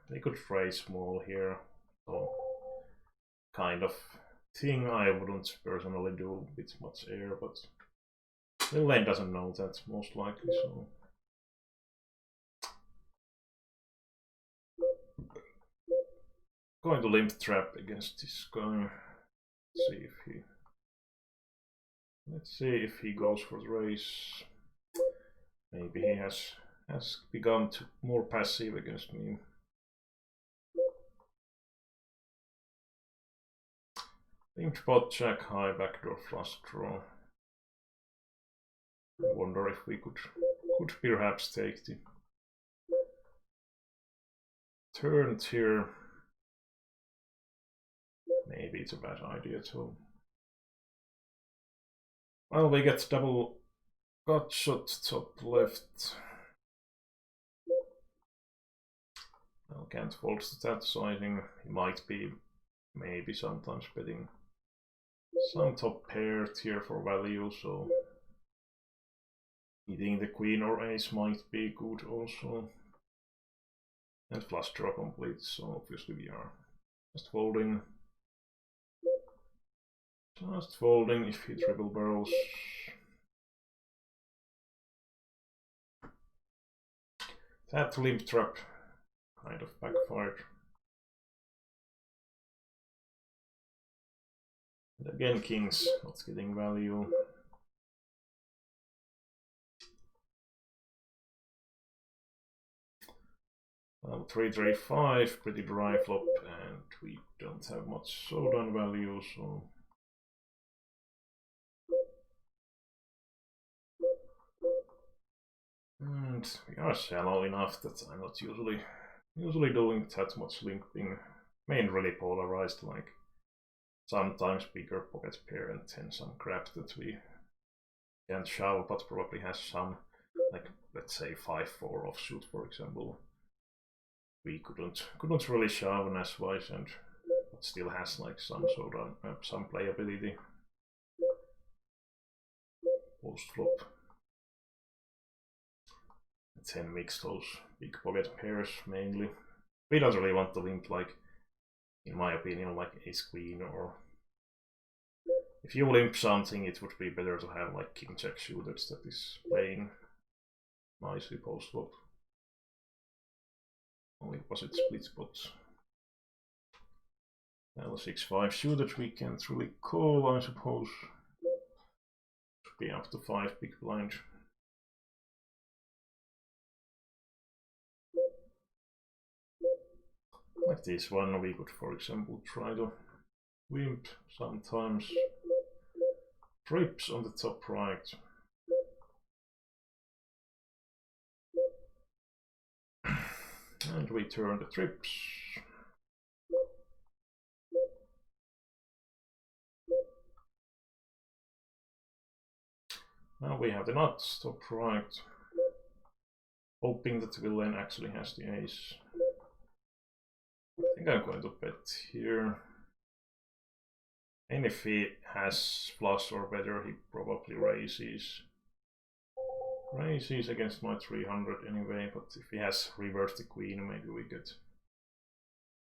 They could raise small here, so kind of thing I wouldn't personally do with much air, but the lane doesn't know that most likely, so. Going to limp trap against this guy. Let's see if he goes for the race. Maybe he has become more passive against me. Limped pot, jack high, backdoor flush draw. I wonder if we could perhaps take the turn here. Maybe it's a bad idea too. Well, we get double gut shot top left. Well, can't fold to that sizing. He might be maybe sometimes betting some top pair tier for value, so hitting the queen or ace might be good also. And flush draw complete, so obviously we are just folding. Just folding if he triple barrels. That limp trap kind of backfired. And again, kings not getting value. Well, 3-3-5, pretty dry flop, and we don't have much showdown value, so. And we are shallow enough that I'm not usually doing that much limping. Main really polarized, like sometimes bigger pocket pair and then some crap that we can't shove, but probably has some, like let's say 5-4 offsuit, for example. We couldn't really shove an S-wise, and it still has like some sort of some playability post flop. And then mix those big pocket pairs mainly. We don't really want to limp, like in my opinion, like ace queen, or if you limp something, it would be better to have like king jack suited that is playing nicely post flop. Only was it split spots. Well, 6-5 suited we can't really call, I suppose. Should be up to 5 big blind. Like this one, we could, for example, try to wimp sometimes. Trips on the top right. And we turn the trips. Now we have the nuts, top right. Hoping that the villain actually has the ace. I think I'm going to bet here. And if he has flush or better, he probably raises. Raises against my 300 anyway, but if he has reversed the queen, maybe we could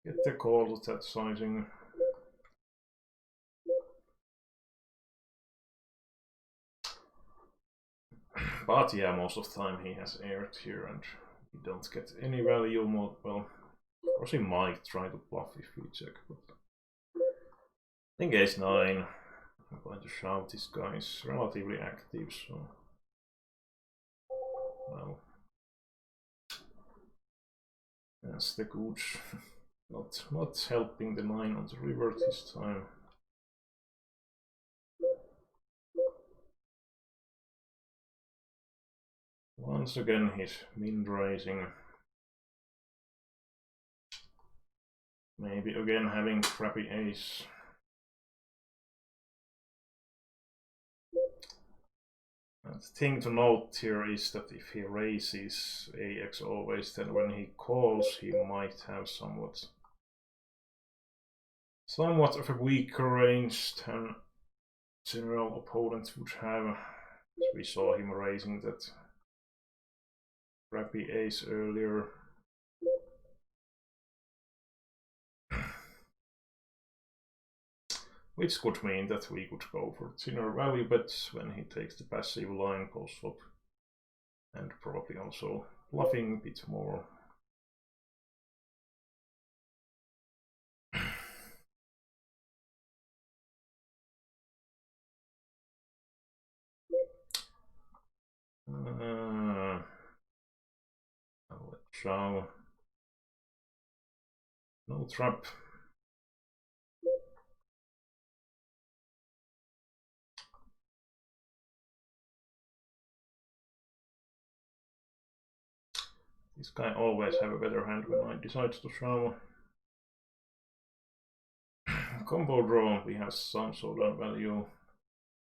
get the call with that sizing. But yeah, most of the time he has aired here and we don't get any value more. Well, of course he might try to bluff if we check, but I think ace 9. I'm going to shove. This guy is relatively active, so well, that's the gooch. Not helping the 9 on the river this time. Once again he's min raising. Maybe again having crappy ace. The thing to note here is that if he raises AX always, then when he calls he might have somewhat of a weaker range than general opponents would have. We saw him raising that crappy ace earlier. Which could mean that we could go for thinner value bets when he takes the passive line post flop, and probably also bluffing a bit more. Let's show. No trap. This guy always have a better hand when I decide to show. Combo draw, we have some showdown value.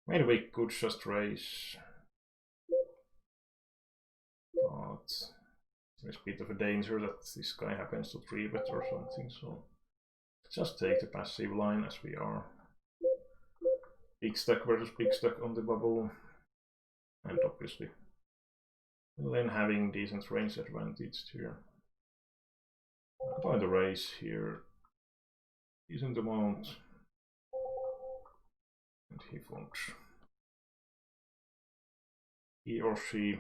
Maybe we could just raise, but there's a bit of a danger that this guy happens to 3-bet or something, so just take the passive line as we are. Big stack versus big stack on the bubble, and obviously then having decent range advantage here. I'm going to raise here decent amount, and he folds. He or she.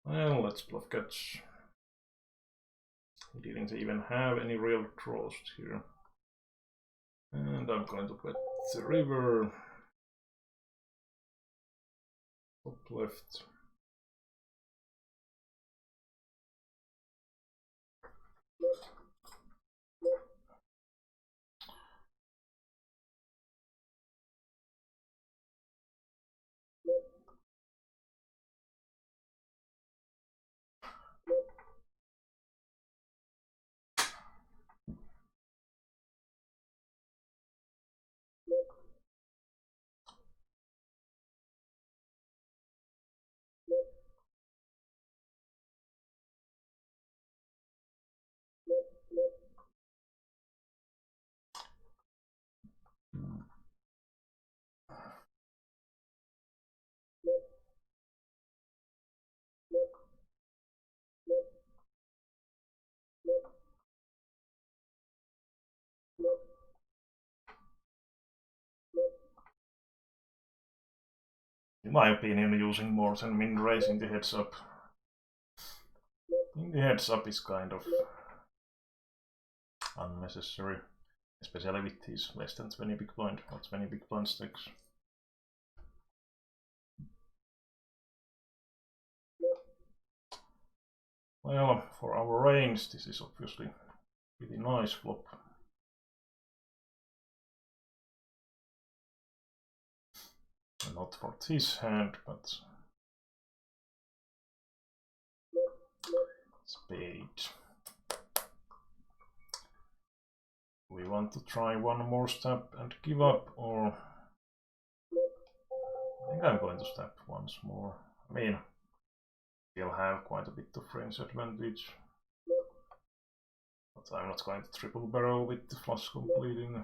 Well, let's bluff catch. He didn't even have any real draws here. And I'm going to bet the river. Top left. In my opinion, using more than min raise in the heads up. In the heads up is kind of unnecessary, especially with these less than 20 big blind or 20 big blind stacks. Well, for our range, this is obviously pretty nice flop. Not for this hand, but spade. We want to try one more step and give up, or I think I'm going to step once more. I mean, still have quite a bit of range advantage, but I'm not going to triple barrel with the flush completing.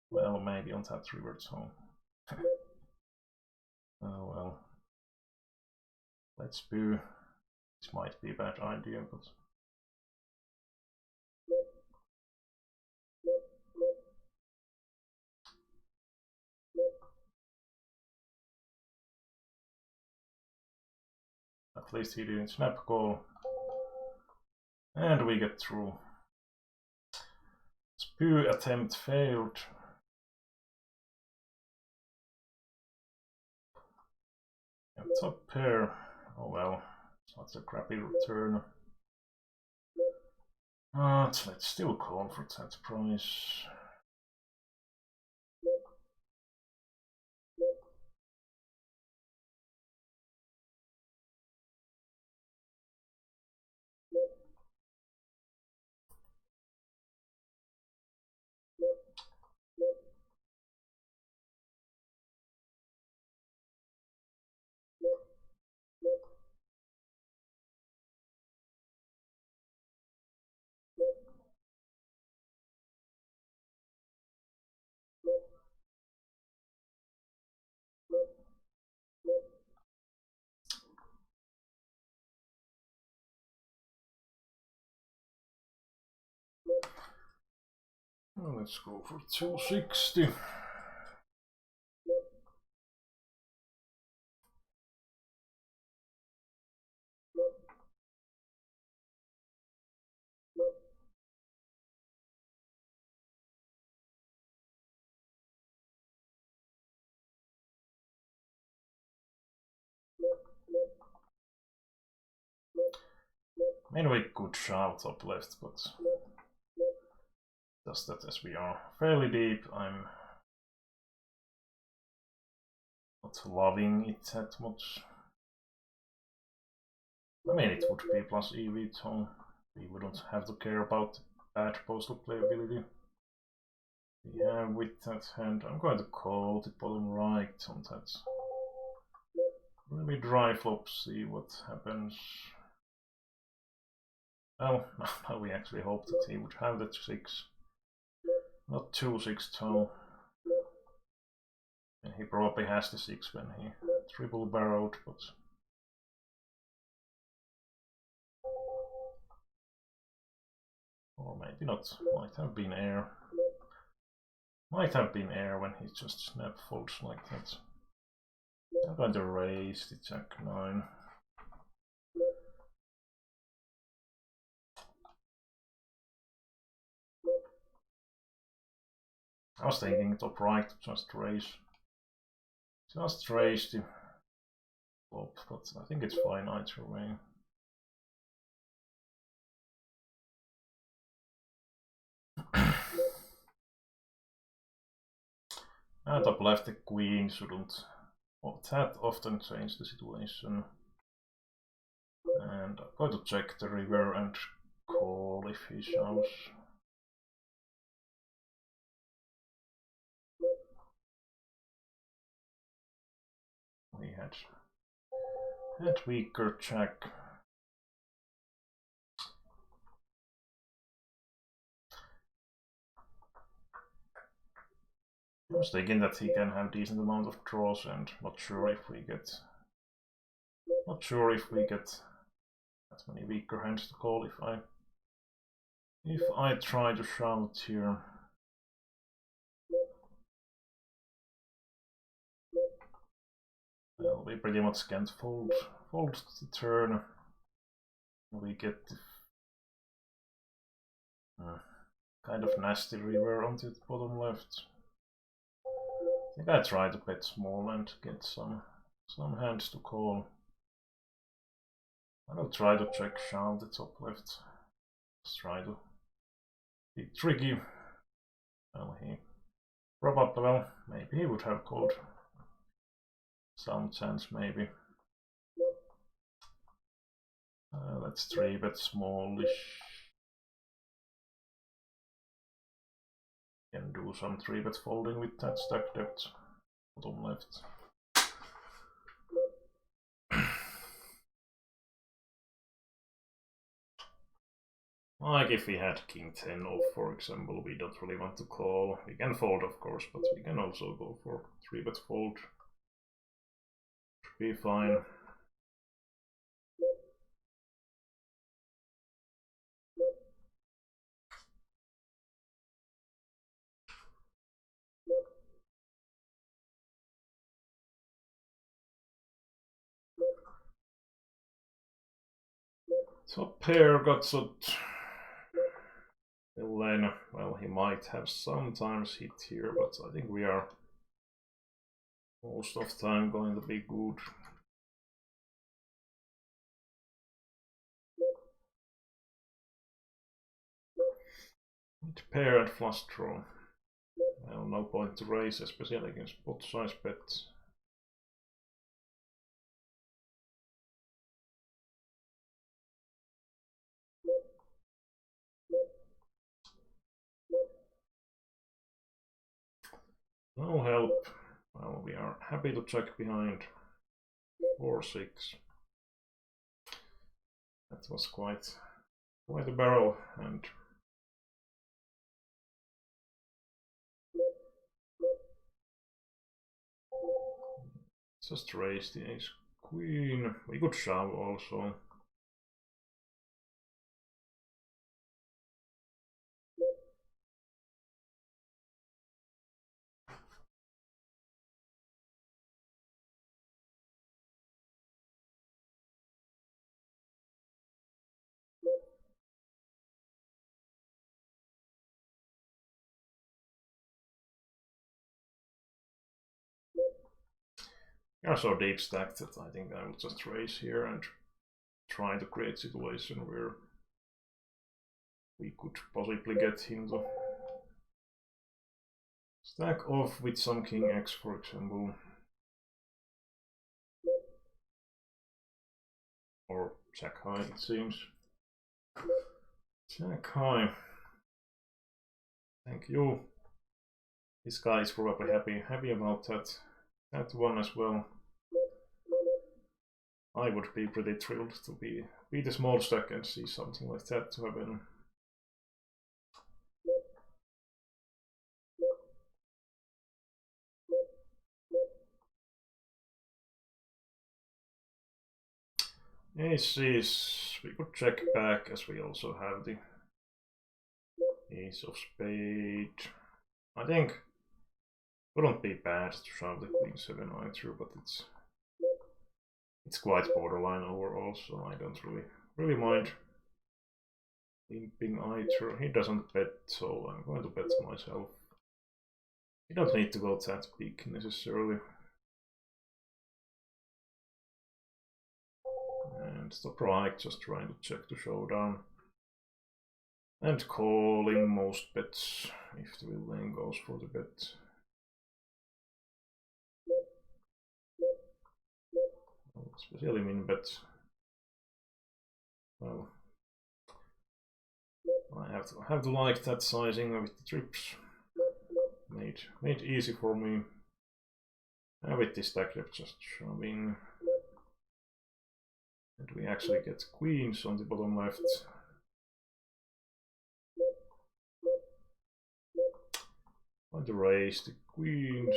Well, maybe on that river, so oh well. Let's spew. This might be a bad idea, but at least he didn't snap call. And we get through. Spew attempt failed. And top pair. Oh well, that's a crappy return. But let's still call for that price. let's go for 260. I mean, we could shout up left, but just that as we are fairly deep, I'm not loving it that much. I mean, it would be plus EV, so we wouldn't have to care about bad postal playability. We have with that hand, I'm going to call the bottom right on that. Maybe dry flop, see what happens. Well, now we actually hope that he would have that 6. Not 2-6 tone. And he probably has the 6 when he triple barreled, but or maybe not. Might have been air. Might have been air when he just snap folds like that. I'm going to raise the jack 9. I was thinking top right, just raise the flop, but I think it's fine either way. And top left the queen shouldn't that often change the situation. And I'm going to check the river and call if he shows. We had weaker check. I was thinking that he can have decent amount of draws, and not sure if we get that many weaker hands to call if I try to shout here. Well, we pretty much can't fold the turn. We get the kind of nasty river onto the bottom left. I think I try to bet small and get some hands to call. I will try to check shout the top left. Let's try to be tricky. Well, he probably, well, maybe he would have called. Some chance maybe. Let's 3-bet smallish. Can do some 3-bet folding with that stack depth. Bottom left. Like if we had king 10 off, for example, we don't really want to call. We can fold, of course, but we can also go for 3-bet fold. Should be fine. Top pair got so. Then, well, he might have sometimes hit here, but I think we are most of the time going to be good. Mid pair and flush draw. Well, no point to raise, especially against pot size bets. No help. Well, we are happy to check behind. 4-6. That was quite a barrel, and just raise the ace queen. We could shove also. We are so deep stacked that I think I will just raise here and try to create a situation where we could possibly get him to stack off with some king x, for example. Or jack high, it seems. Jack high. Thank you. This guy is probably happy about that one as well. I would be pretty thrilled to be the small stack and see something like that to happen. Aces, we could check back as we also have the ace of spade. I think wouldn't be bad to shove the queen 7 either, but it's quite borderline overall, so I don't really mind limping either. He doesn't bet, so I'm going to bet myself. You don't need to go that big necessarily. And stop right, just trying to check the showdown. And calling most bets if the villain goes for the bet. Especially min bet. Well, I have to like that sizing with the trips. Made easy for me. And with this stack depth just shoving. And we actually get queens on the bottom left. Going to raise the queens.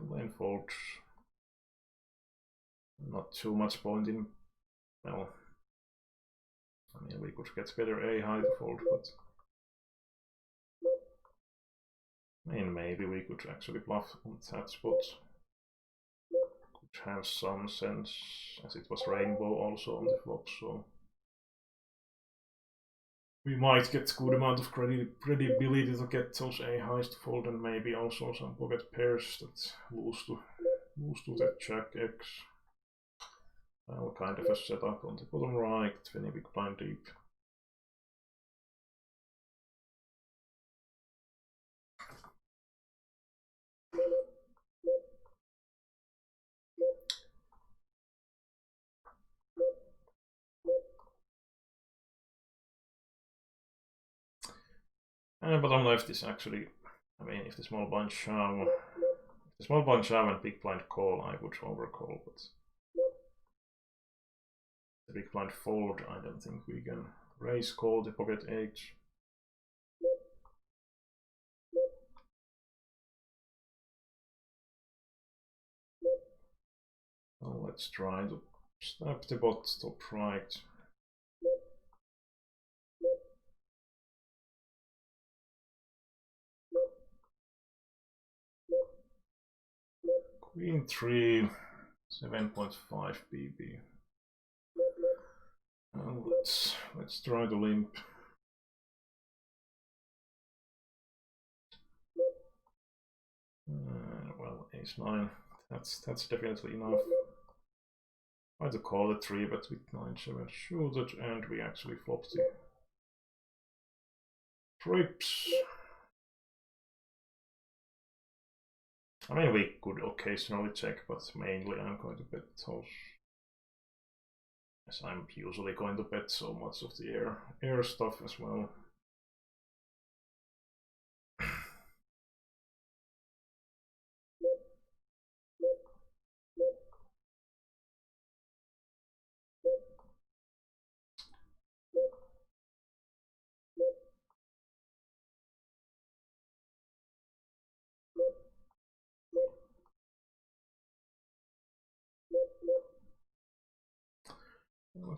Lane fold. Not too much point in. Well, I mean, we could get better a high to fold, but I mean, maybe we could actually bluff on that spot. Could have some sense, as it was rainbow also on the flop, so we might get good amount of credibility to get those a highs to fold, and maybe also some pocket pairs that lose to that jack x. Well, kind of a setup on the bottom right, 20 big blind deep. And bottom left is actually, I mean, if the small blind shove, and big blind call, I would overcall, but the big blind fold, I don't think we can raise call the pocket h. So let's try to snap the bot top right. Queen 3, 7.5 BB. Let's try to limp. Well, ace 9. That's definitely enough. Try to call the 3, but with 9-7 suited, and we actually flopped the trips. I mean, we could occasionally check, but mainly I'm going to bet those. As I'm usually going to bet so much of the air stuff as well.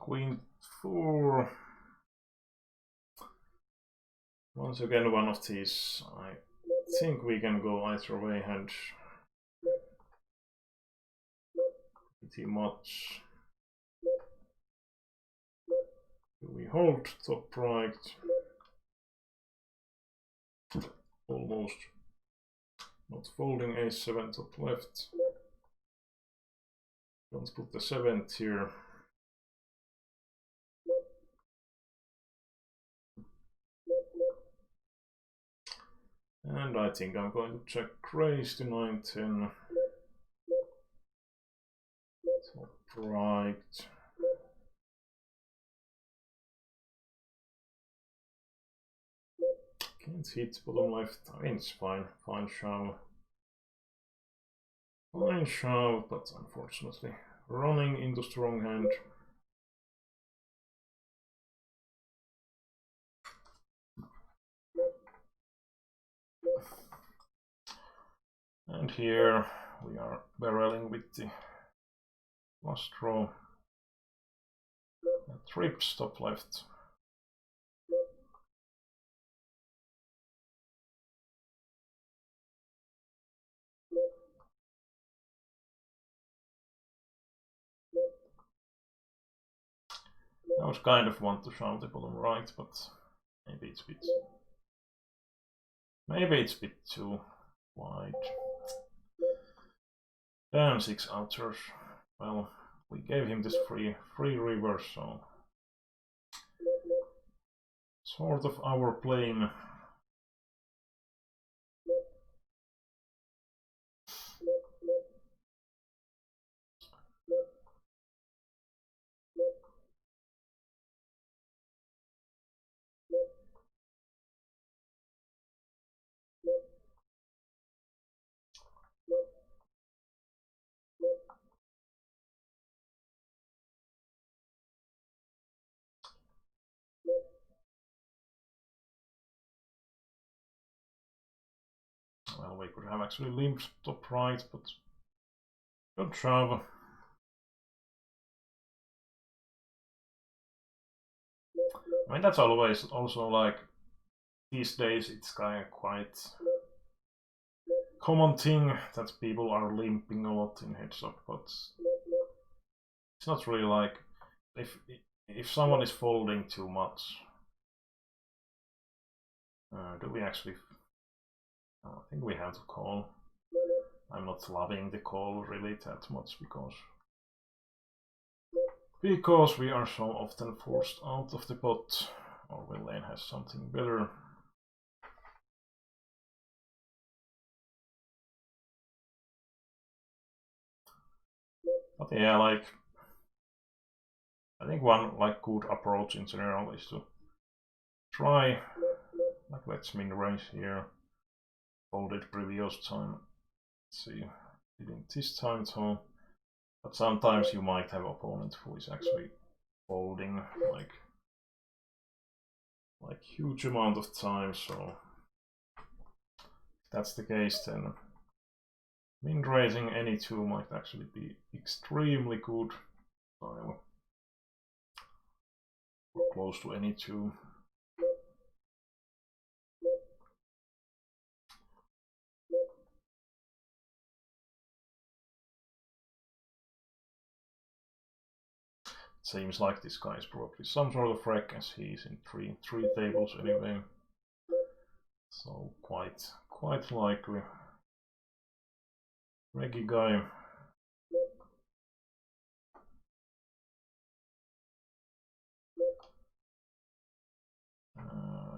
Queen 4. Once again, one of these. I think we can go either way, and pretty much. We hold top right. Almost. Not folding a7 top left. Don't put the 7th here. And I think I'm going to check raise to 9-10. Top right. Can't hit bottom left. I mean, it's fine. Fine shove. Fine shove, but unfortunately running into strong hand. And here we are barreling with the last draw. Trips top left. I was kind of want to shove the bottom right, but maybe it's a bit too wide. Damn, 6 outers. Well, we gave him this free river, so sort of our blame. Well, we could have actually limped top right, but don't shove. I mean, that's always also like these days it's kind of quite common thing that people are limping a lot in heads up, but it's not really like if someone is folding too much. Do we actually? I think we have to call. I'm not loving the call really that much because we are so often forced out of the pot, or will lane has something better. But yeah, like I think one like good approach in general is to try, like let's min raise here. Folded previous time. Let's see, didn't this time too. But sometimes you might have opponent who is actually folding like huge amount of time. So if that's the case, then min raising any two might actually be extremely good. Or close to any two. Seems like this guy is probably some sort of wreck, as he is in three tables anyway. So quite likely. Reggie guy.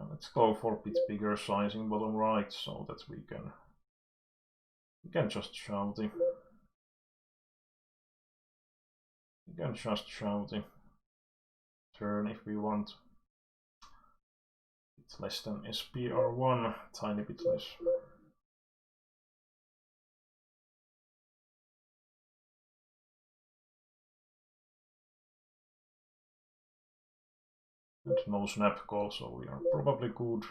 Let's go for a bit bigger sizing bottom right, so that we can just shove the. We can just shove the turn if we want. It's less than SPR1, tiny bit less. And no snap call, so we are probably good.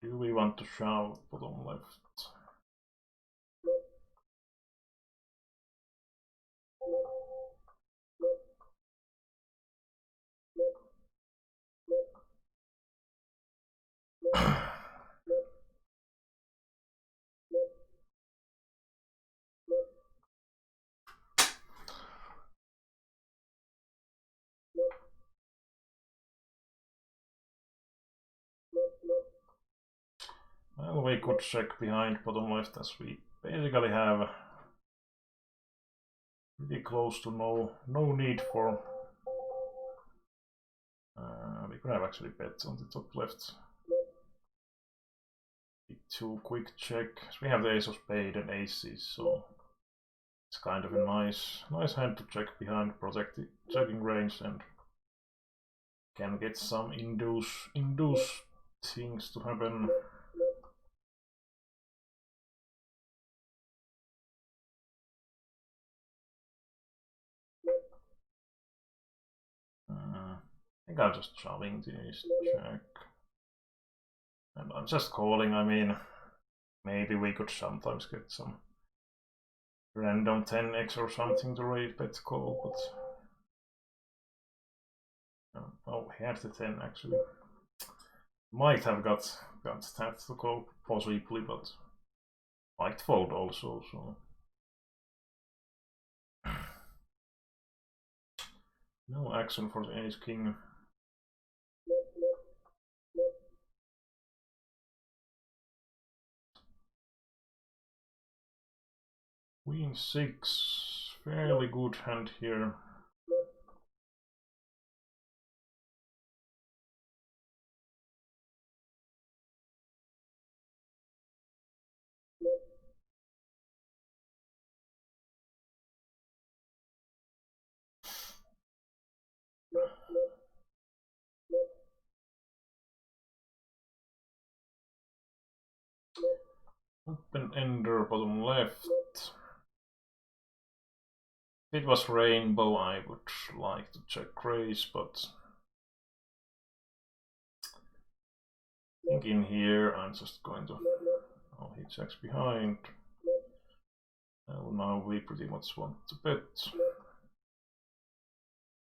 Do we want to shove bottom left? Well, we could check behind bottom left as we basically have pretty close to no need for. We could have actually bet on the top left. Too quick check. We have the ace of spade and aces, so it's kind of a nice hand to check behind, protect the checking range, and can get some induce things to happen. I think I'm just shoving this check. And I'm just calling. I mean, maybe we could sometimes get some random 10x or something to raise bet call, but oh, he had the 10 actually. Might have got that to call possibly, but might fold also, so no action for the ace king. Queen 6, fairly good hand here. Open ender bottom left. If it was rainbow, I would like to check raise, but I think in here I'm just going to. Oh, he checks behind. Well, now we pretty much want to bet.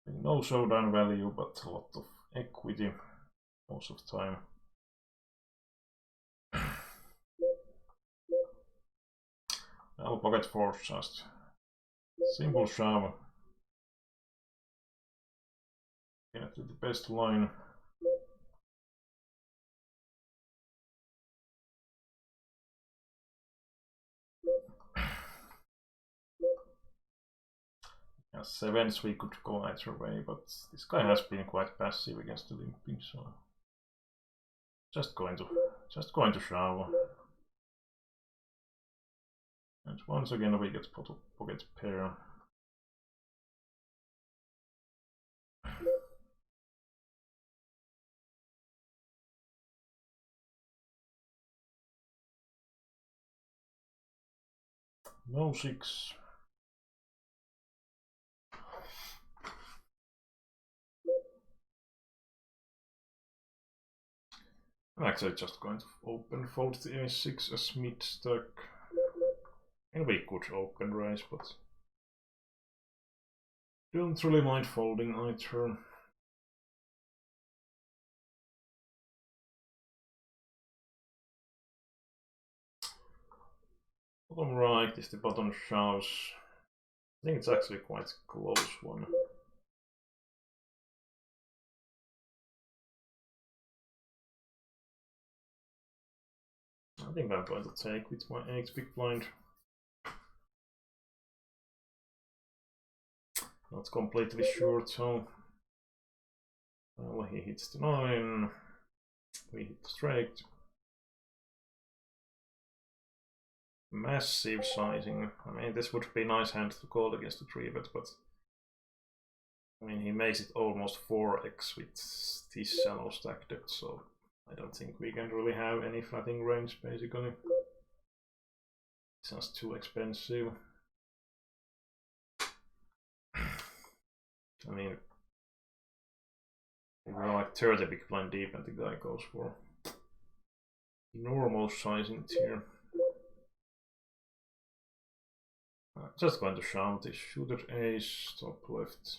No showdown value, but a lot of equity most of the time. Well, pocket fours, just simple shove. Get to the best line. Yeah, sevens we could go either way, but this guy has been quite passive against the limping, so just going to shove. And once again we get pocket pair. No 6. I'm actually just going to open fold the a6 as mid stack. And we could open raise, but don't really mind folding either. Bottom right is the bottom shoves. I think it's actually quite a close one. I think I'm going to take with my 8 big blind. Not completely sure, so well, he hits the 9. We hit the straight. Massive sizing. I mean, this would be a nice hand to call against the 3-bet, but I mean, he makes it almost 4x with this shallow stack depth, so I don't think we can really have any flatting range, basically. It's just too expensive. I mean, we're like 30 big blind deep and the guy goes for normal sizing tier. Just going to shout this shooter ace, top left.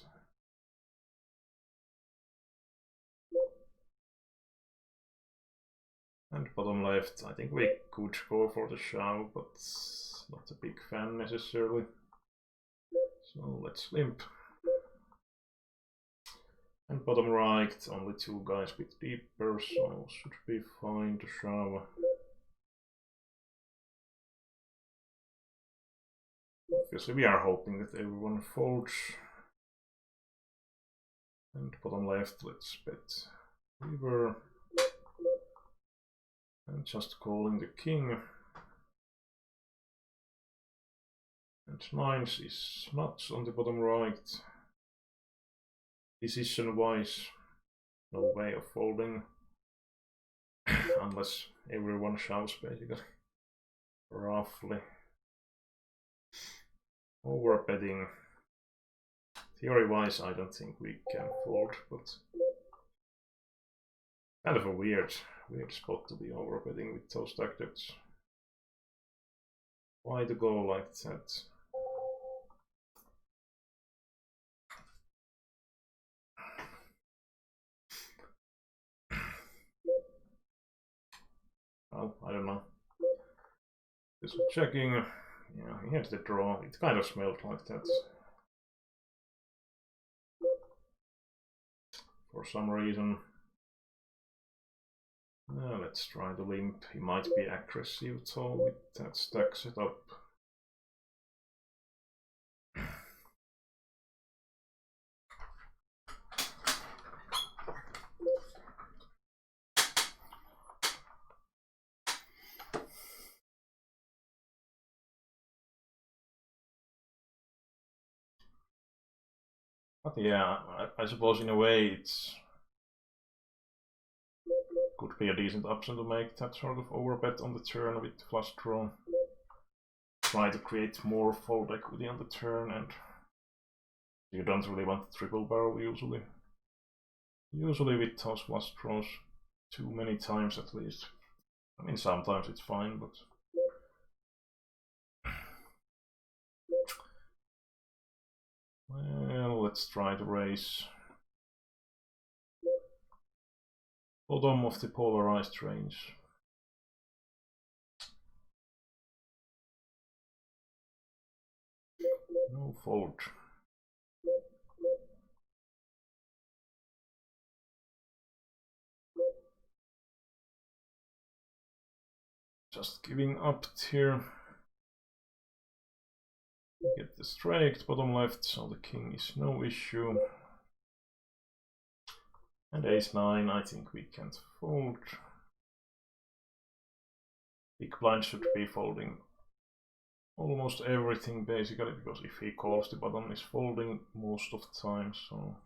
And bottom left, I think we could go for the shove, but not a big fan necessarily. So let's limp. And bottom right, only two guys a bit deeper, so should be fine to shove. Obviously we are hoping that everyone folds. And bottom left, let's bet river. And just calling the king. And nines is nuts on the bottom right. Decision wise, no way of folding. Unless everyone shoves basically. Roughly. Over betting. Theory wise, I don't think we can fold, but kind of a weird spot to be over betting with those tactics. Why to go like that? Well, I don't know. Just checking. Yeah, here's the draw. It kind of smelled like that. For some reason. Let's try the limp. He might be aggressive so with that stack setup. But yeah, I suppose in a way it's could be a decent option to make that sort of overbet on the turn with flush draw. Try to create more fold equity on the turn, and you don't really want the triple barrel usually. Usually with those flush draws too many times at least. I mean sometimes it's fine, but well, let's try to raise bottom of the polarized range. No fold. Just giving up here. Get the straight bottom left, so the king is no issue. And ace 9, I think we can't fold. Big blind should be folding almost everything basically, because if he calls, the bottom is folding most of the time, so.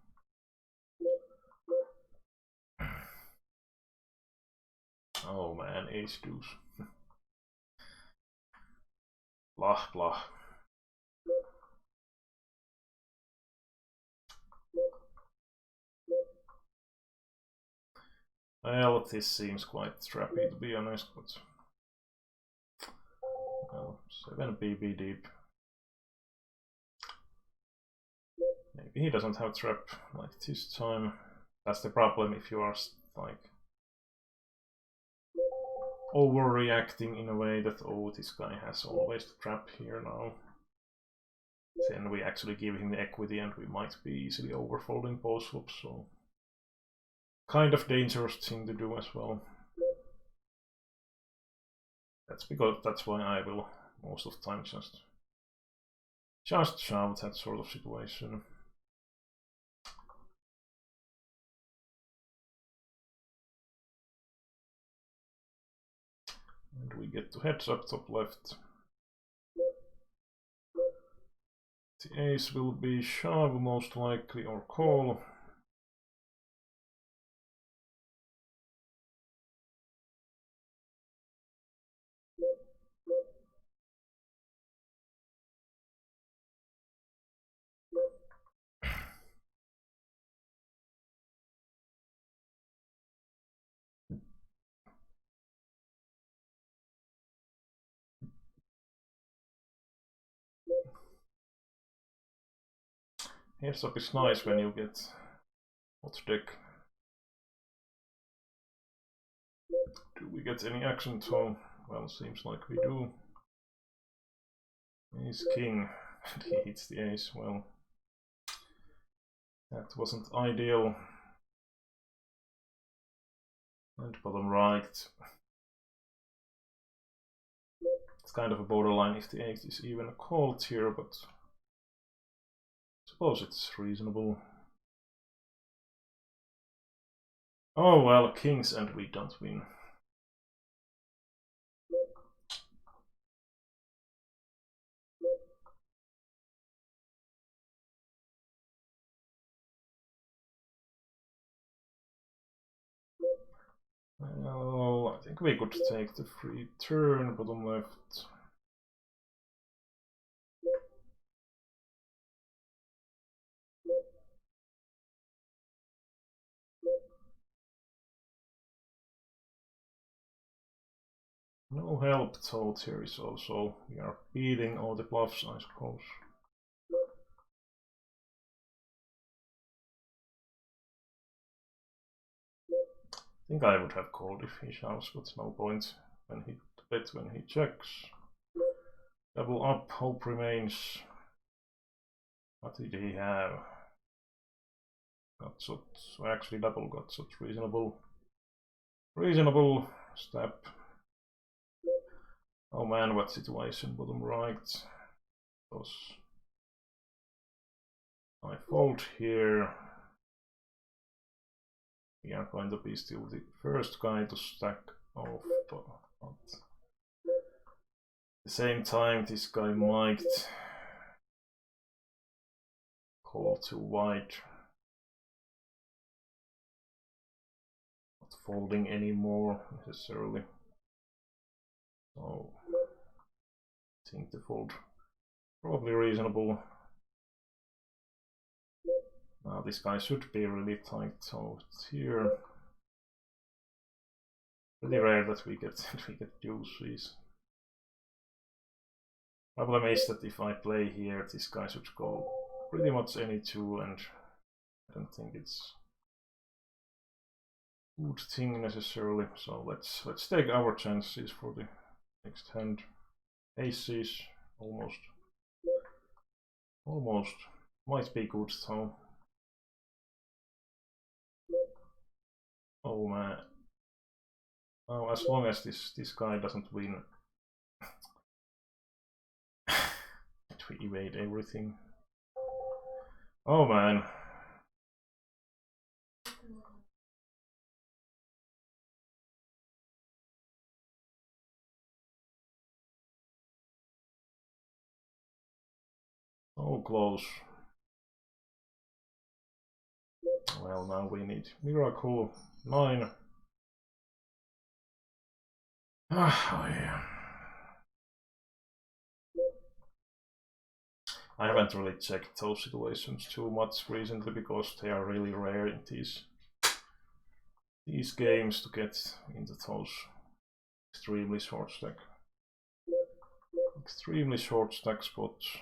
Oh man, ace deuce. Blah blah. Well, this seems quite trappy to be honest, but well, 7 BB deep. Maybe he doesn't have trap like this time. That's the problem if you are like overreacting in a way that, oh, this guy has always the trap here now. Then we actually give him the equity and we might be easily overfolding postfop, so kind of dangerous thing to do as well. That's why I will most of the time just shove that sort of situation. And we get to heads up top left. The ace will be shove most likely, or call. Heads up is nice when you get hot deck. Do we get any action tone? Well, seems like we do. Ace king, and he hits the ace. Well, that wasn't ideal. And bottom right. It's kind of a borderline if the ace is even called here, but I suppose it's reasonable. Oh well, kings and we don't win. Well, I think we could take the free turn, bottom left. No help thought here is also, we are beating all the bluffs, I suppose. I think I would have called if he shoves, but no point when he bet when he checks. Double up, hope remains. What did he have? Got so actually double got such reasonable step. Oh man, what situation? Bottom right. Because I fold here. We are going to be still the first guy to stack off, but at the same time this guy might call too wide. Not folding anymore necessarily. So I think the fold probably reasonable. Now this guy should be really tight, so it's here. Pretty rare that we get deuces. Problem is that if I play here, this guy should go pretty much any two, and I don't think it's a good thing necessarily. So let's take our chances for the next hand. Aces, almost might be good though. Oh man. Oh, as long as this guy doesn't win. We evade everything. Oh man. Oh, close. Well, now we need miracle 9. Oh yeah. I haven't really checked those situations too much recently because they are really rare in these games to get into those extremely short stack spots.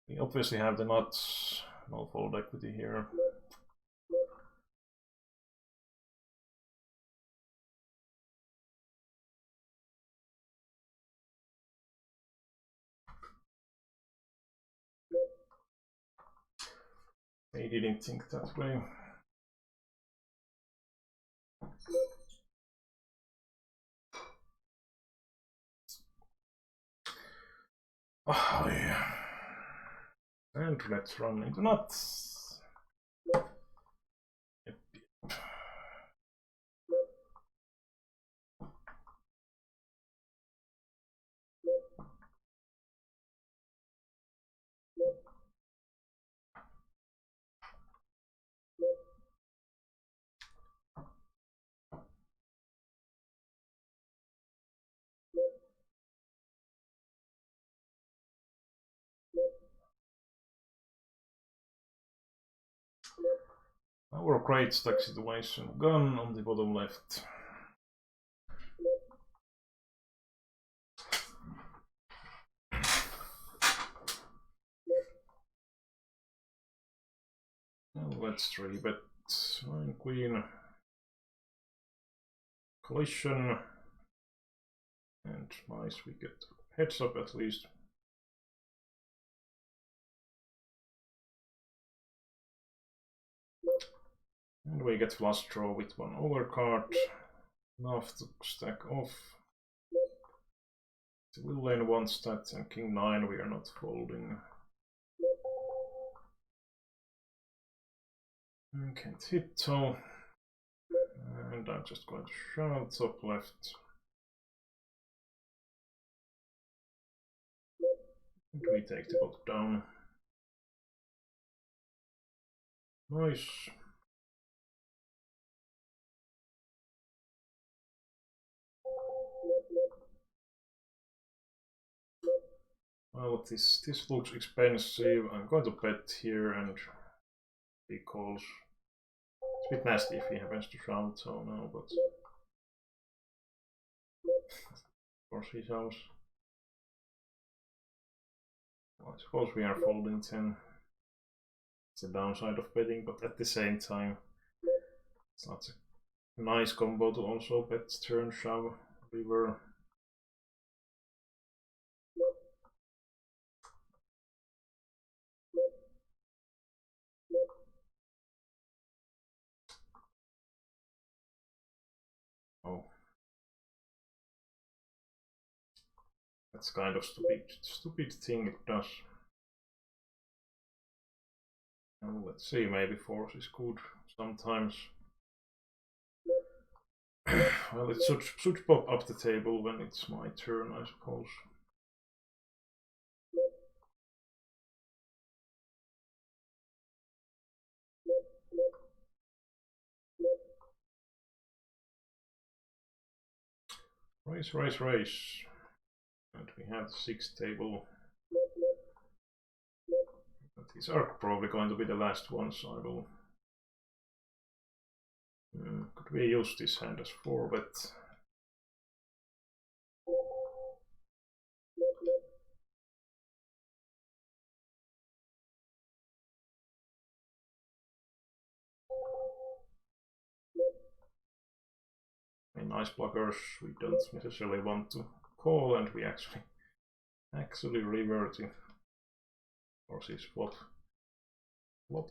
We obviously have the nuts, no fold equity here. They didn't think that way. Oh yeah. And let's run into nuts. Yep. Our great stack situation, gun on the bottom left. Let's 3-bet 9 queen. Collision. And nice, we get heads up at least. And we get flush draw with 1 overcard. Enough to stack off. The will lane 1 stat and king 9 we are not folding. Can't hit though. And I'm just going to shove top left. And we take the pot down. Nice. Well, this looks expensive. I'm going to bet here and he calls. It's a bit nasty if he happens to shout, so no, but of course he shows. Well, I suppose we are folding 10. It's the downside of betting, but at the same time, it's not a nice combo to also bet turn, shove, river. Oh. That's kind of stupid thing it does. And let's see, maybe force is good sometimes. Well, it should pop up the table when it's my turn, I suppose. Raise, raise, raise. And we have the 6th table. But these are probably going to be the last ones, so I will... could we use this hand as 4-bet? Nice blockers, we don't necessarily want to call, and we actually revert it. Or this flop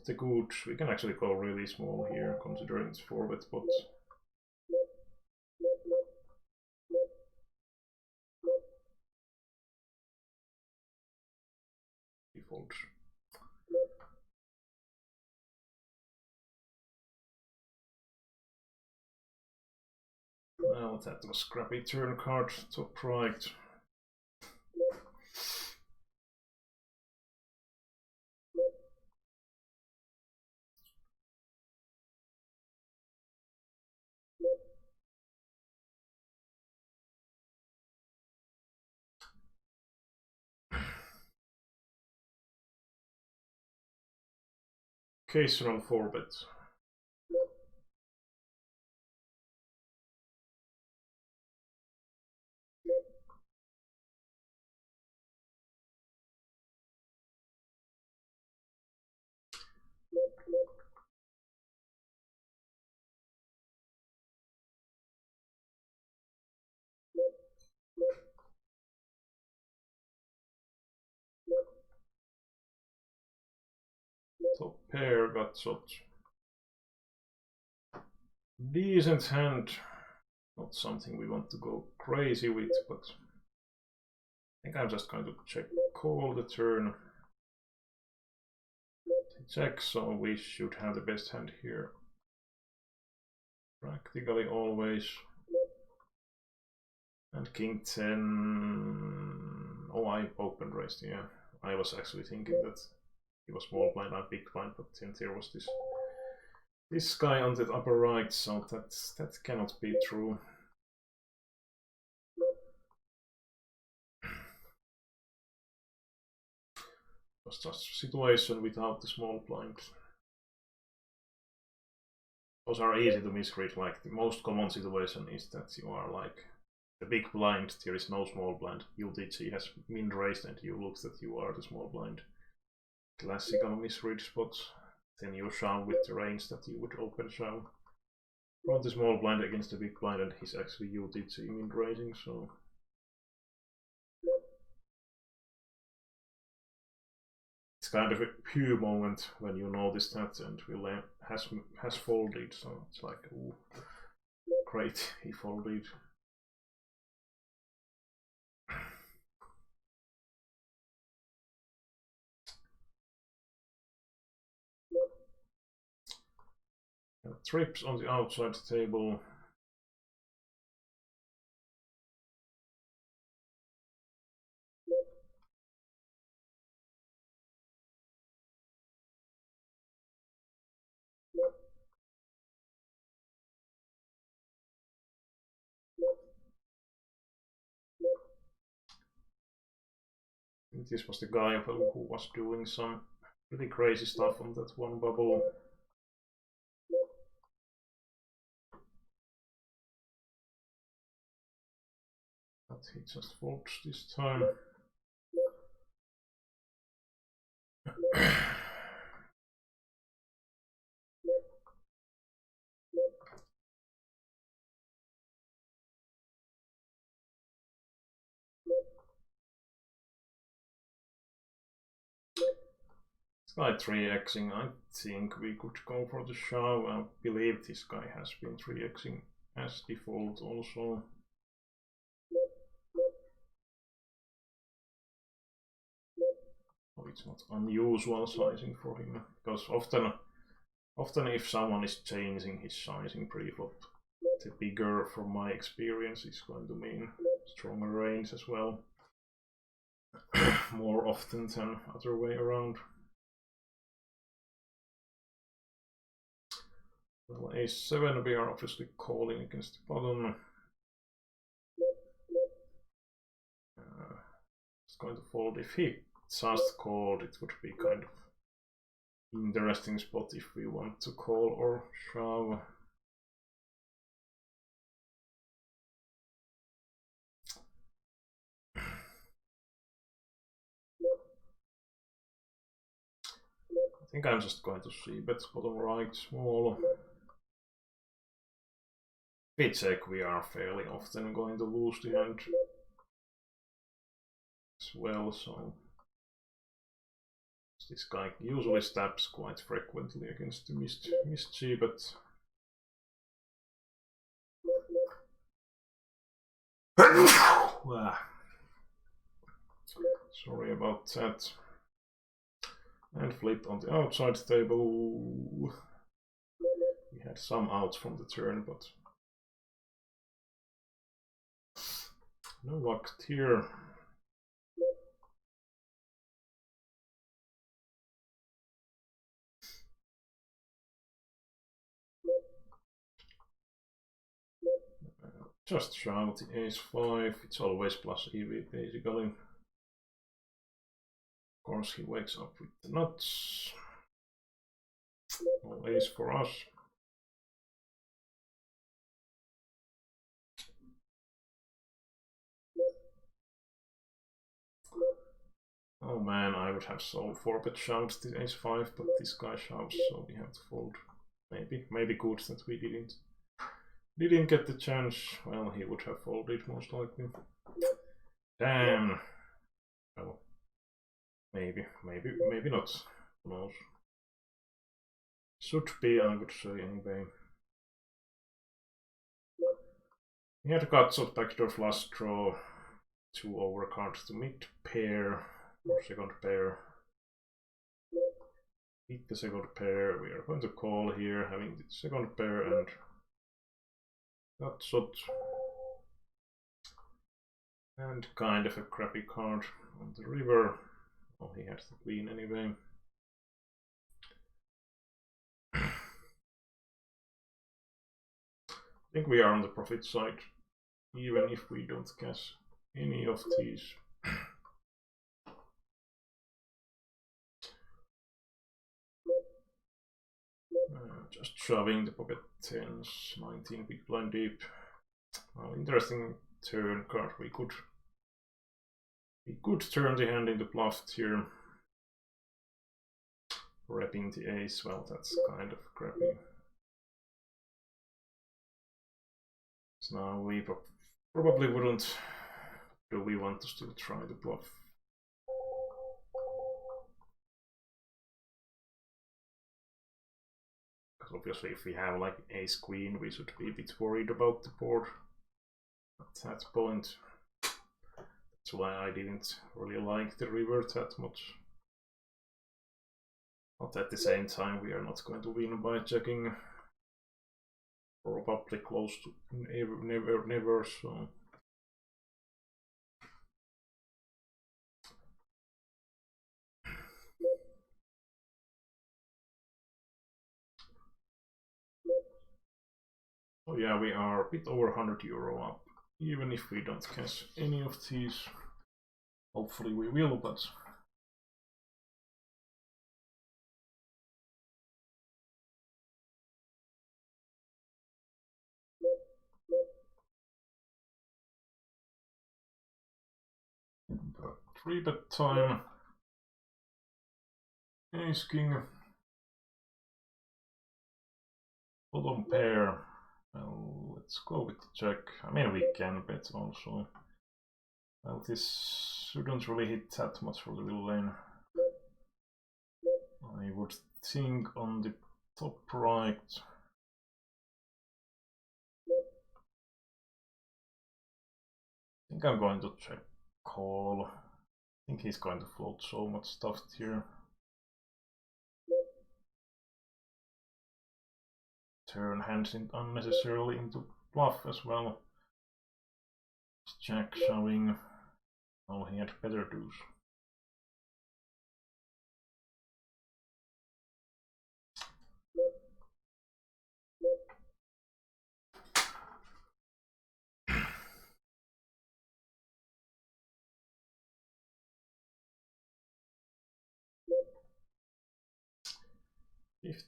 the good. We can actually go really small here, considering it's 4-bet pot. Default. Well, that was scrappy turn card, top right. Occasional 4-bet. Top pair got shot. Decent hand. Not something we want to go crazy with, but I think I'm just going to check call the turn. Check, so we should have the best hand here. Practically always. And king 10. Oh, I opened raised, yeah. I was actually thinking that he was small blind, I'm big blind, but then there was this guy on the upper right, so that cannot be true. It was just a situation without the small blind. Those are easy to misread. Like the most common situation is that you are like the big blind, there is no small blind. UTG has min raised and you look that you are the small blind. Classical misread spots. then you shove with the range that you would open shove. From the small blind against the big blind, and he's actually UTC in raising, so it's kind of a pure moment when you notice that, and Will has folded, so it's like, ooh, great, he folded. Trips on the outside table. This was the guy who was doing some pretty crazy stuff on that one bubble. But he just folds this time. Guy 3xing, I think we could go for the shove. I believe this guy has been 3xing as default also. Oh, it's not unusual sizing for him, because often if someone is changing his sizing pre-flop, the bigger, from my experience, is going to mean stronger range as well. More often than other way around. Well, a7, we are obviously calling against the bottom. It's going to fold. If he just called, it would be kind of interesting spot if we want to call or shove. I think I'm just going to see bet bottom right small. If we check, we are fairly often going to lose the hand as well, so this guy usually stabs quite frequently against the missed G, but sorry about that. And flipped on the outside table. We had some outs from the turn, but no luck here. Just shove the ace-5, it's always plus EV basically. Of course he wakes up with the nuts. No ace for us. Oh man, I would have sold 4-bet shoved the ace-5, but this guy shoves, so we have to fold. Maybe good that we didn't get the chance. Well, he would have folded most likely. Damn. Well, maybe not. Who knows? Should be, I would say anyway. He had guts of backdoor flush draw, 2 overcards to mid pair or second pair. Hit the second pair. We are going to call here, having the second pair and that shot. And kind of a crappy card on the river. Oh, he had the queen anyway. I think we are on the profit side, even if we don't cash any of these. Just shoving the pocket 10s, 19 big blind deep. Well, interesting turn card. We could turn the hand into bluff here. repping the ace, well, that's kind of crappy. So now we probably wouldn't. Do we want to still try the bluff? Because obviously if we have like ace queen, we should be a bit worried about the board at that point. That's why I didn't really like the river that much. But at the same time, we are not going to win by checking. Probably close to never, so. So yeah, we are a bit over €100 up, even if we don't cash any of these. Hopefully we will, but three bet time. Ace king. Bottom pair. Well, let's go with the check. I mean, we can bet also. Well, this shouldn't really hit that much for the middle lane. I would think on the top right. I think I'm going to check call. I think he's going to float so much stuff here. Turn hands in unnecessarily into bluff as well. Jack showing. Oh, he had better dues.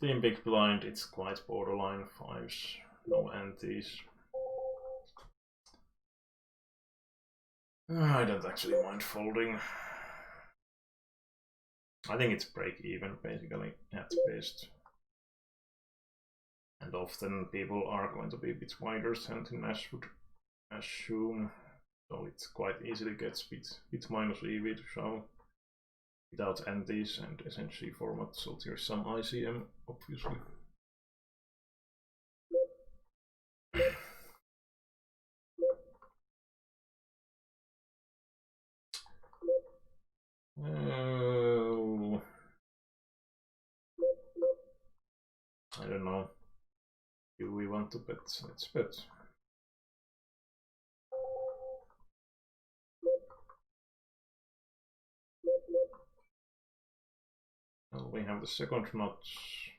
$15 big blind, it's quite borderline. Fives, no antes. I don't actually mind folding. I think it's break even basically at best. And often people are going to be a bit wider than the Nash would assume. So it's quite easily gets bit minus EV to shove without antes and essentially format. So there's some ICM obviously. I don't know. Do we want to bet? Let's bet. Well, we have the second notch.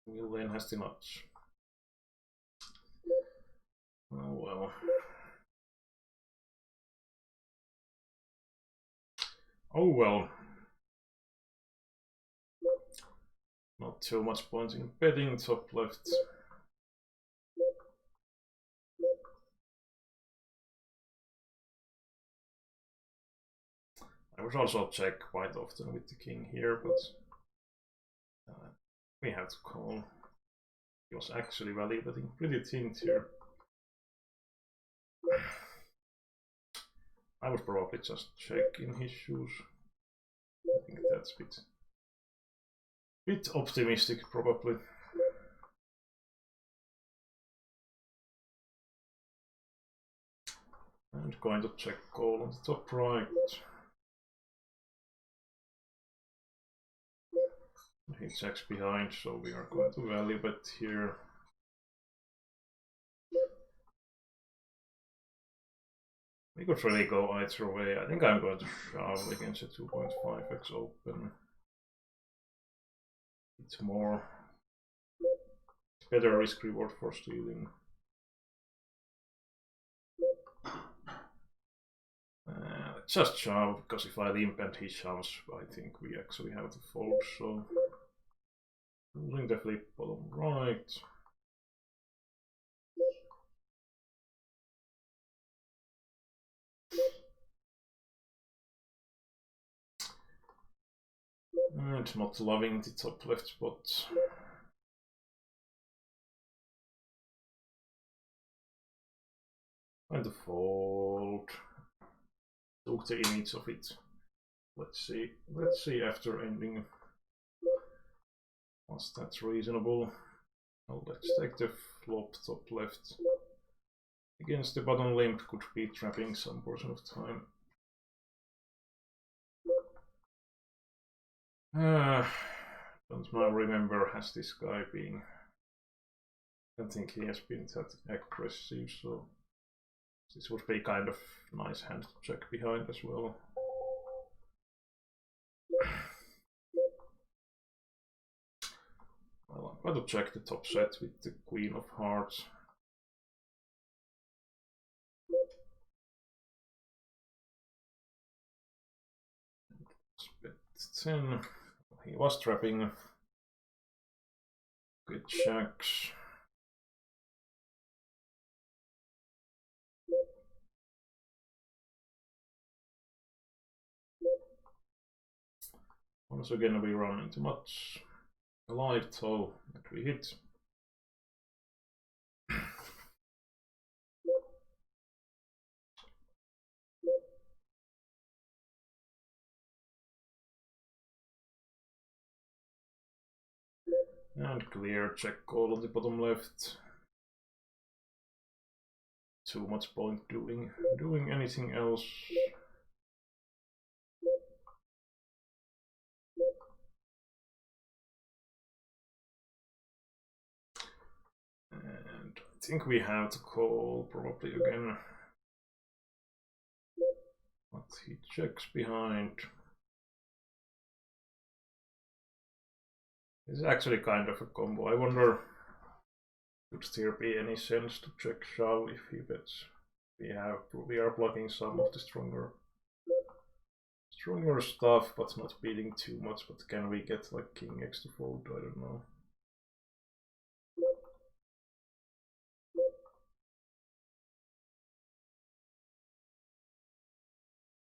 Will then has the notch. Oh well. Oh well. Not too much point in betting top left. I would also check quite often with the king here, but we have to call. He was actually value betting pretty thin here. I would probably just check in his shoes. I think that's a bit optimistic probably. And going to check call on the top right. He checks behind, so we are going to value bet here. We could really go either way. I think I'm going to shove against a 2.5x open. It's more better risk reward for stealing. Just shove, because if I limp and he shoves, I think we actually have to fold, so Losing the flip bottom right. And not loving the top left spot. And the fold. Took the image of it. Let's see after ending. Was that reasonable? Well, let's take the flop top left. Against the bottom limp could be trapping some portion of time. Don't now remember, has this guy been... I don't think he has been that aggressive, so this would be kind of nice hand to check behind as well. Well, I'm going to check the top set with the Queen of Hearts. Bet 10. He was trapping. Good checks. Once again we run into much alive toe that we hit. And clear check call on the bottom left. Too much point doing anything else. And I think we have to call probably again. But he checks behind. This is actually kind of a combo. I wonder, would there be any sense to check shove if he bets? We are blocking some of the stronger stuff, but not beating too much. But can we get like King X to fold? I don't know.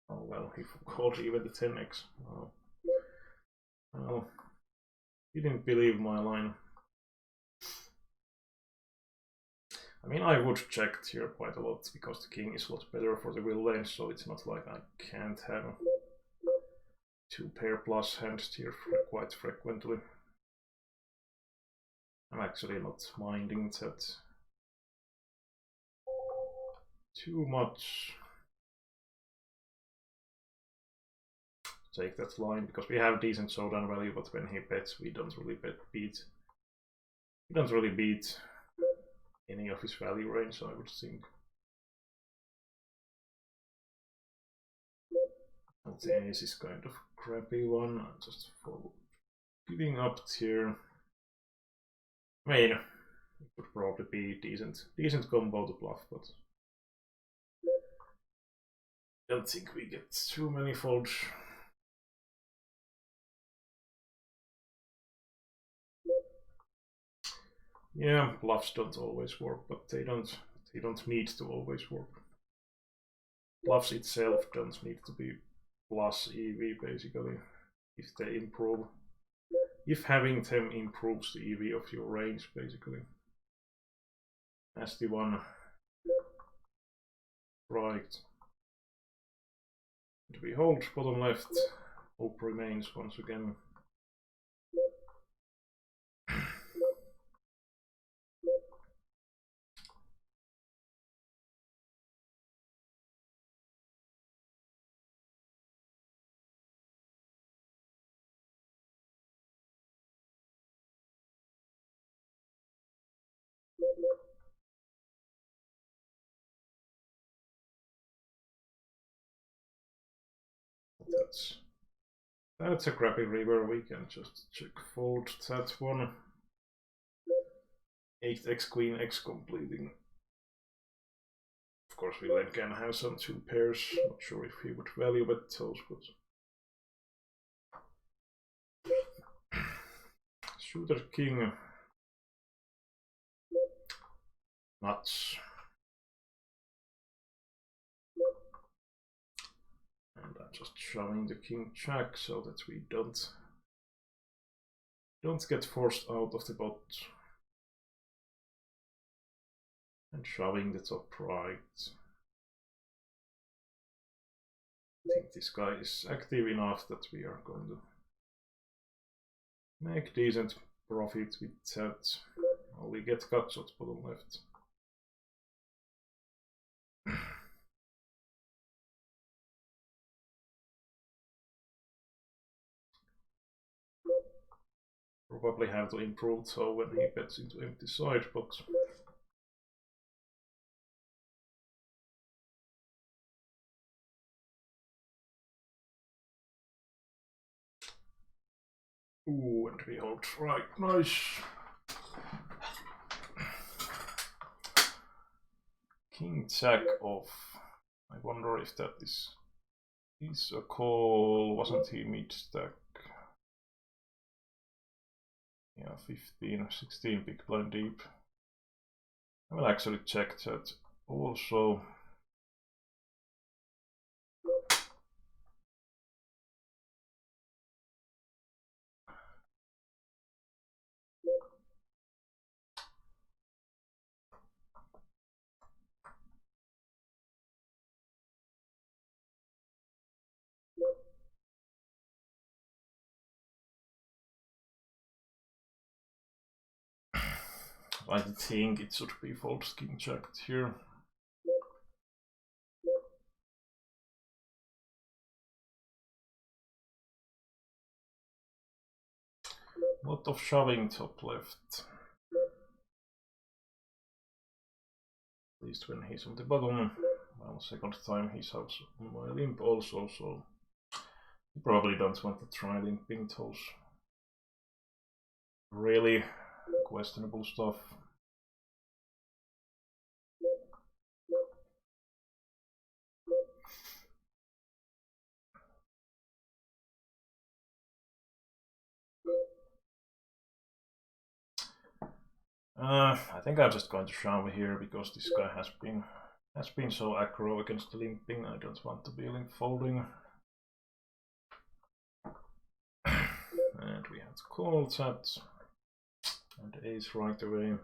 Oh well, he called even the 10x. Oh. Well, he didn't believe my line. I mean, I would check here quite a lot because the king is a lot better for the wheel lane, so it's not like I can't have two pair plus hands here quite frequently. I'm actually not minding that too much. Take that line because we have decent showdown value, but when he bets, we don't really beat. We don't really beat any of his value range, I would think. But the ace is kind of crappy one. I'm just giving up here. I mean, it would probably be decent combo to bluff, but I don't think we get too many folds. Yeah, bluffs don't always work, but they don't need to always work. Bluffs itself don't need to be plus EV basically, if they improve. If having them improves the EV of your range basically. As the one right. And we hold bottom left, hope remains once again. That's a crappy river. We can just check fold that one. 8x queen x completing. Of course, we then can have some two pairs. Not sure if he would value bet those, but suited king. Nuts. And I'm just shoving the king jack so that we don't get forced out of the bot. And shoving the top right. I think this guy is active enough that we are going to make decent profit with that. Well, we get cut shots bottom left. Probably have to improve so when he bets into empty side, but ooh, and we hold right, nice. King jack off. I wonder if that is a call. Wasn't he mid stack? Yeah, 15, 16 big blind deep. I will actually check that also. I think it should be fold king checked here. Lot of shoving top left. At least when he's on the bottom. Well, second time he's also on my limp also, so you probably don't want to try limping those really questionable stuff. I think I'm just going to shove here because this guy has been so aggro against the limping. I don't want to be limp folding. And we have to call that. And ace right away.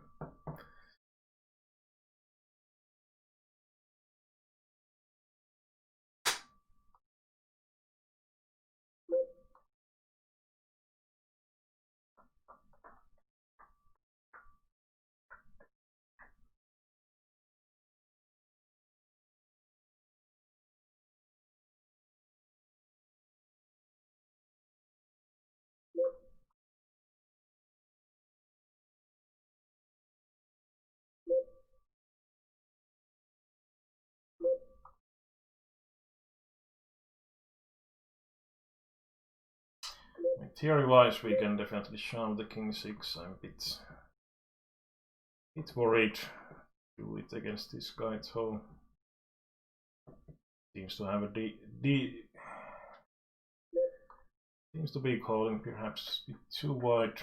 Theory-wise, we can definitely shove the king 6. I'm a bit worried to do it against this guy, so seems to have a seems to be calling perhaps a bit too wide.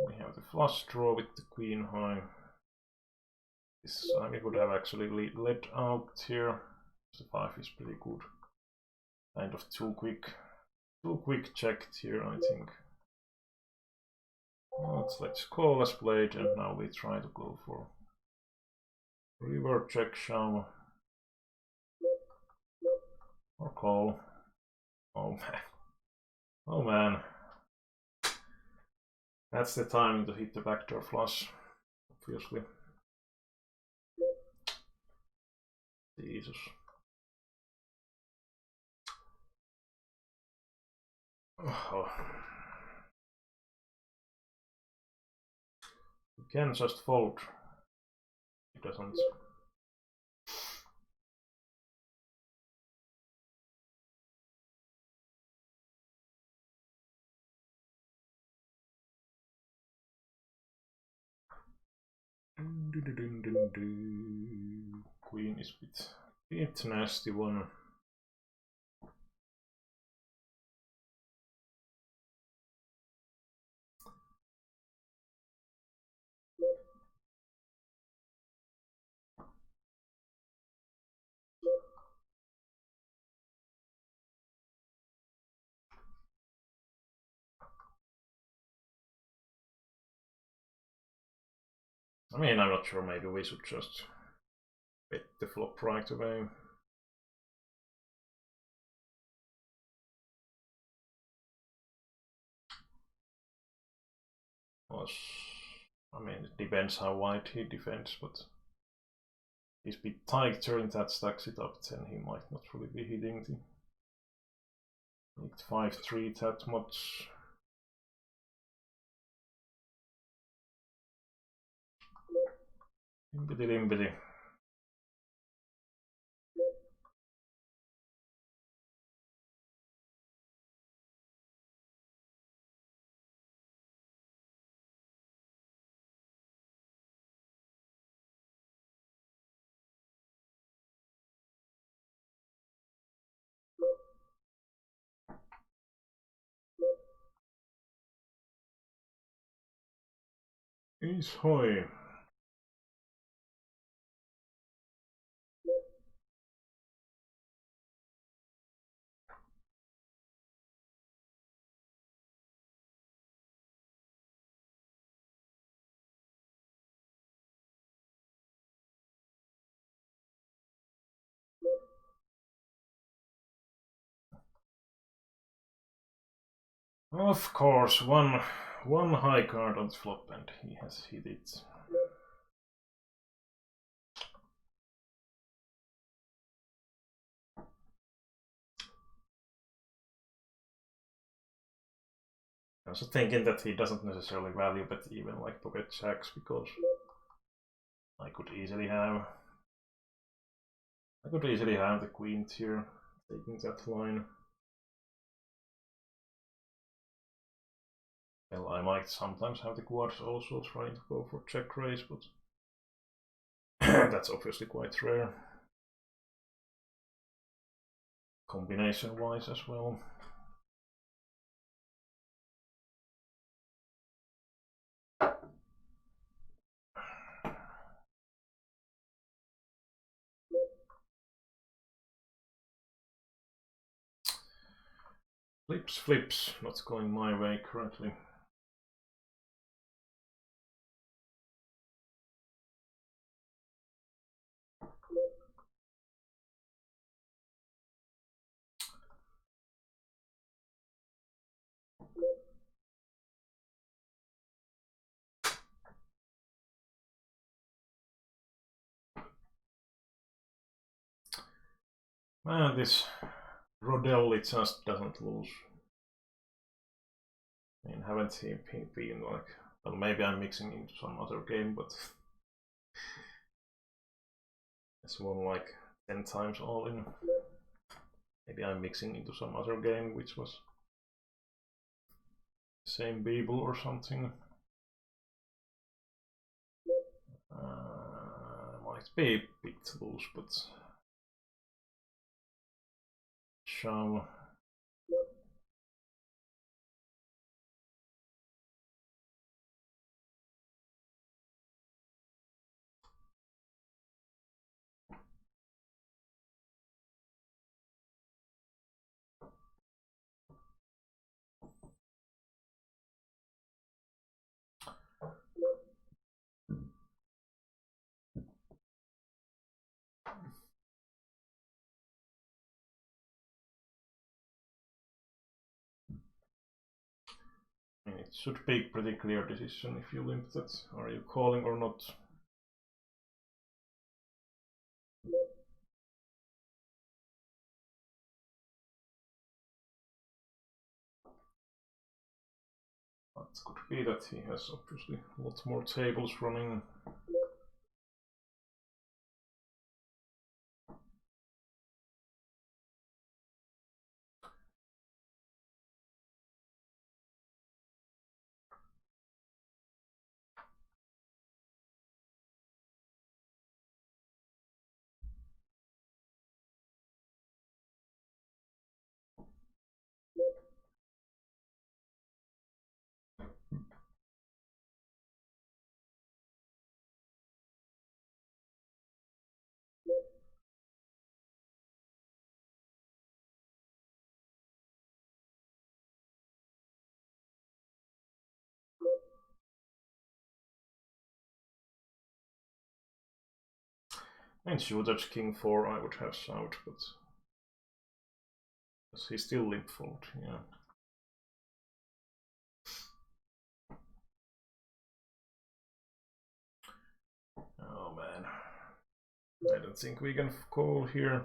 We have the flush draw with the queen high. This we could have actually led out here. The 5 is pretty good. Kind of too quick checked here, I think. Let's call as played, and now we try to go for river check shove or call. Oh man, oh man. That's the timing to hit the backdoor flush, obviously. Jesus. Oh. You can just fold. It doesn't. Queen is a bit nasty one. I mean, I'm not sure, maybe we should just bet the flop right away. I mean, it depends how wide he defends, but he's a bit tighter and that stacks it up, then he might not really be hitting the 5-3 that much. Limbity limbity. Ace high. Of course, one high card on the flop and he has hit it. I'm also thinking that he doesn't necessarily value bet even like pocket jacks, because I could easily have the queen here taking that line. Well, I might sometimes have the quads also trying to go for check raise, but that's obviously quite rare. Combination wise as well. Flips, not going my way currently. Man, this Rodelli just doesn't lose. I mean, haven't he been like... Well, maybe I'm mixing into some other game, but... it's won like 10 times all in. Maybe I'm mixing into some other game, which was... same Beeble or something. Might be a bit loose, but... shove. I mean, it should be a pretty clear decision if you limp that. Are you calling or not? But could be that he has obviously a lot more tables running. And suited king 4 I would have shoved, but he's still limp fold, yeah. Oh man, I don't think we can call here.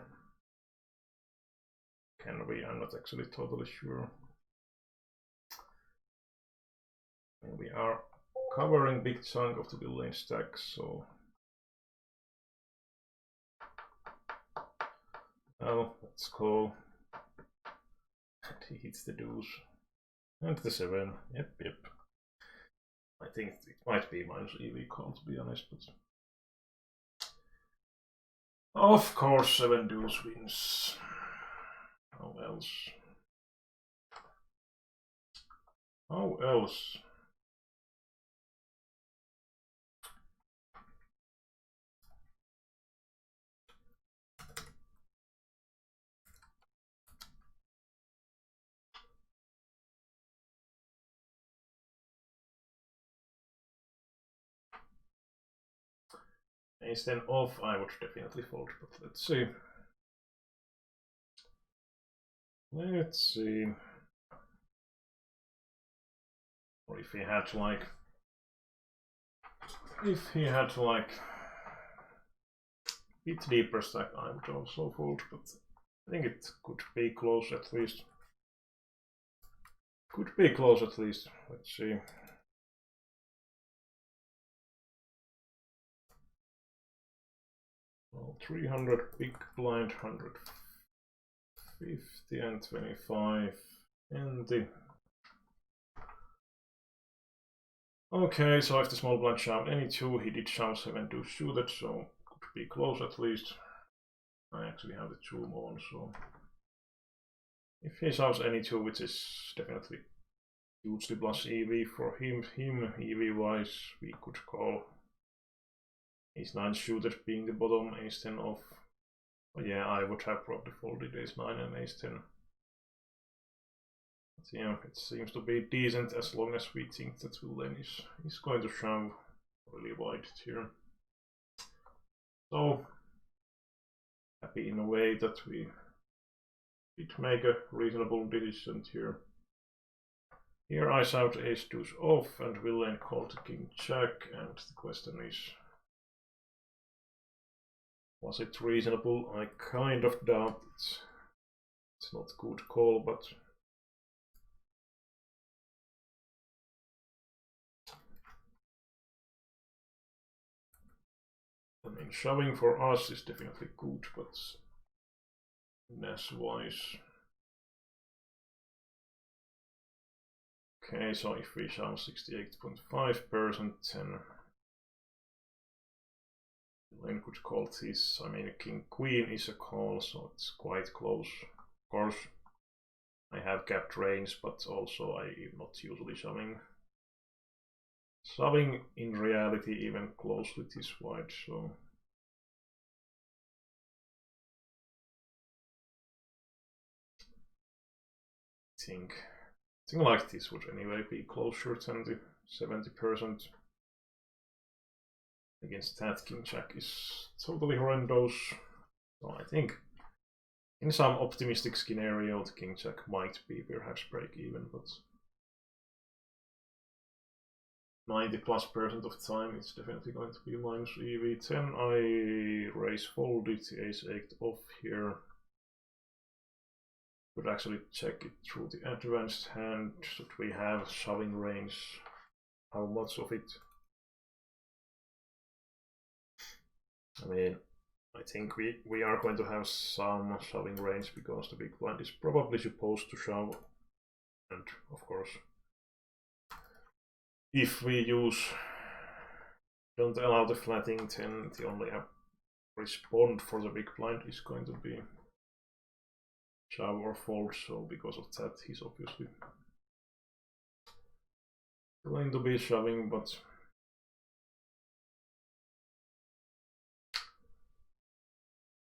Can we? I'm not actually totally sure. And we are covering big chunk of the villain stack, so well, let's call. And he hits the deuce and the 7. Yep. I think it might be minus EV call, to be honest, but of course 7 deuce wins. How else? How else? Ace 10 off, I would definitely fold, but let's see. Let's see. Or if he had like... If he had like... bit deeper stack, I would also fold, but I think it could be close at least. Could be close at least. Let's see. Well, 300 big blind, 150 and 25 and the... Okay, so if the small blind shoved any 2, he did shove 7 to suited, so could be close at least. I actually have the 2 on, so if he shoves any 2, which is definitely hugely plus EV for him EV wise, we could call ace 9 suited being the bottom, ace 10 off. But yeah, I would have probably folded ace 9 and ace 10. But yeah, it seems to be decent as long as we think that villain is going to shove really wide here. So happy in a way that we did make a reasonable decision here. Here I shout ace deuce off and villain called king jack, and the question is, was it reasonable? I kind of doubt it. It's not a good call, but I mean, shoving for us is definitely good, but NAS-wise. Okay, so if we shove 68.5%, then Lane could call this. I mean, king queen is a call, so it's quite close. Of course, I have capped range, but also I am not usually shoving. Shoving in reality even closely this wide, so I think something like this would anyway be closer than the 70%. Against that, king jack is totally horrendous. So I think in some optimistic scenario, the king jack might be perhaps break even, but 90+% of the time it's definitely going to be minus EV10. I raise folded the ace 8 off here. Could actually check it through the advanced hand. Should we have shoving range? How much of it? I mean, I think we are going to have some shoving range because the big blind is probably supposed to shove, and of course if we don't allow the flatting, then the only respond for the big blind is going to be shove or fold, so because of that he's obviously going to be shoving, but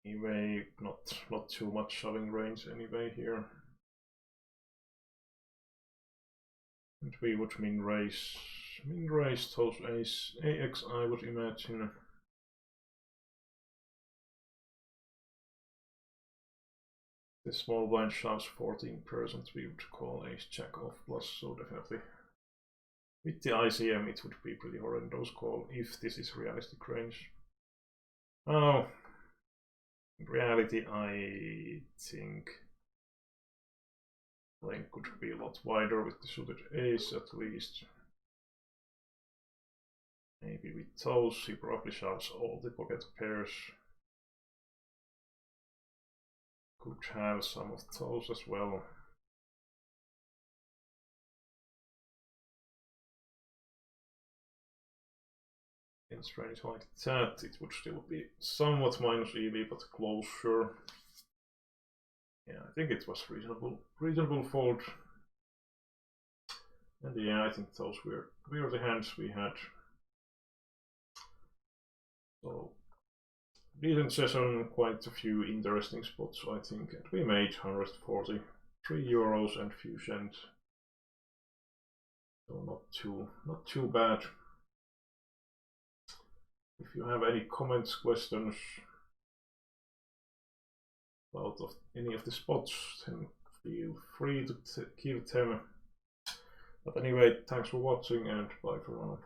anyway, not too much shoving range anyway here. And we would min raise those ace AX, I would imagine. The small blind shoves 14%, we would call ace jack off plus, so definitely with the ICM it would be pretty horrendous call if this is realistic range. Oh, in reality I think lane could be a lot wider with the suited ace at least. Maybe with those he probably shoves all the pocket pairs. Could have some of those as well. In range like that, it would still be somewhat minus EV, but closer. Yeah, I think it was reasonable fold. And yeah, I think those were the hands we had. So decent session, quite a few interesting spots I think, and we made 143 euros and few cents. So not too bad. If you have any comments, questions about any of the spots, then feel free to give them. But anyway, thanks for watching and bye for now.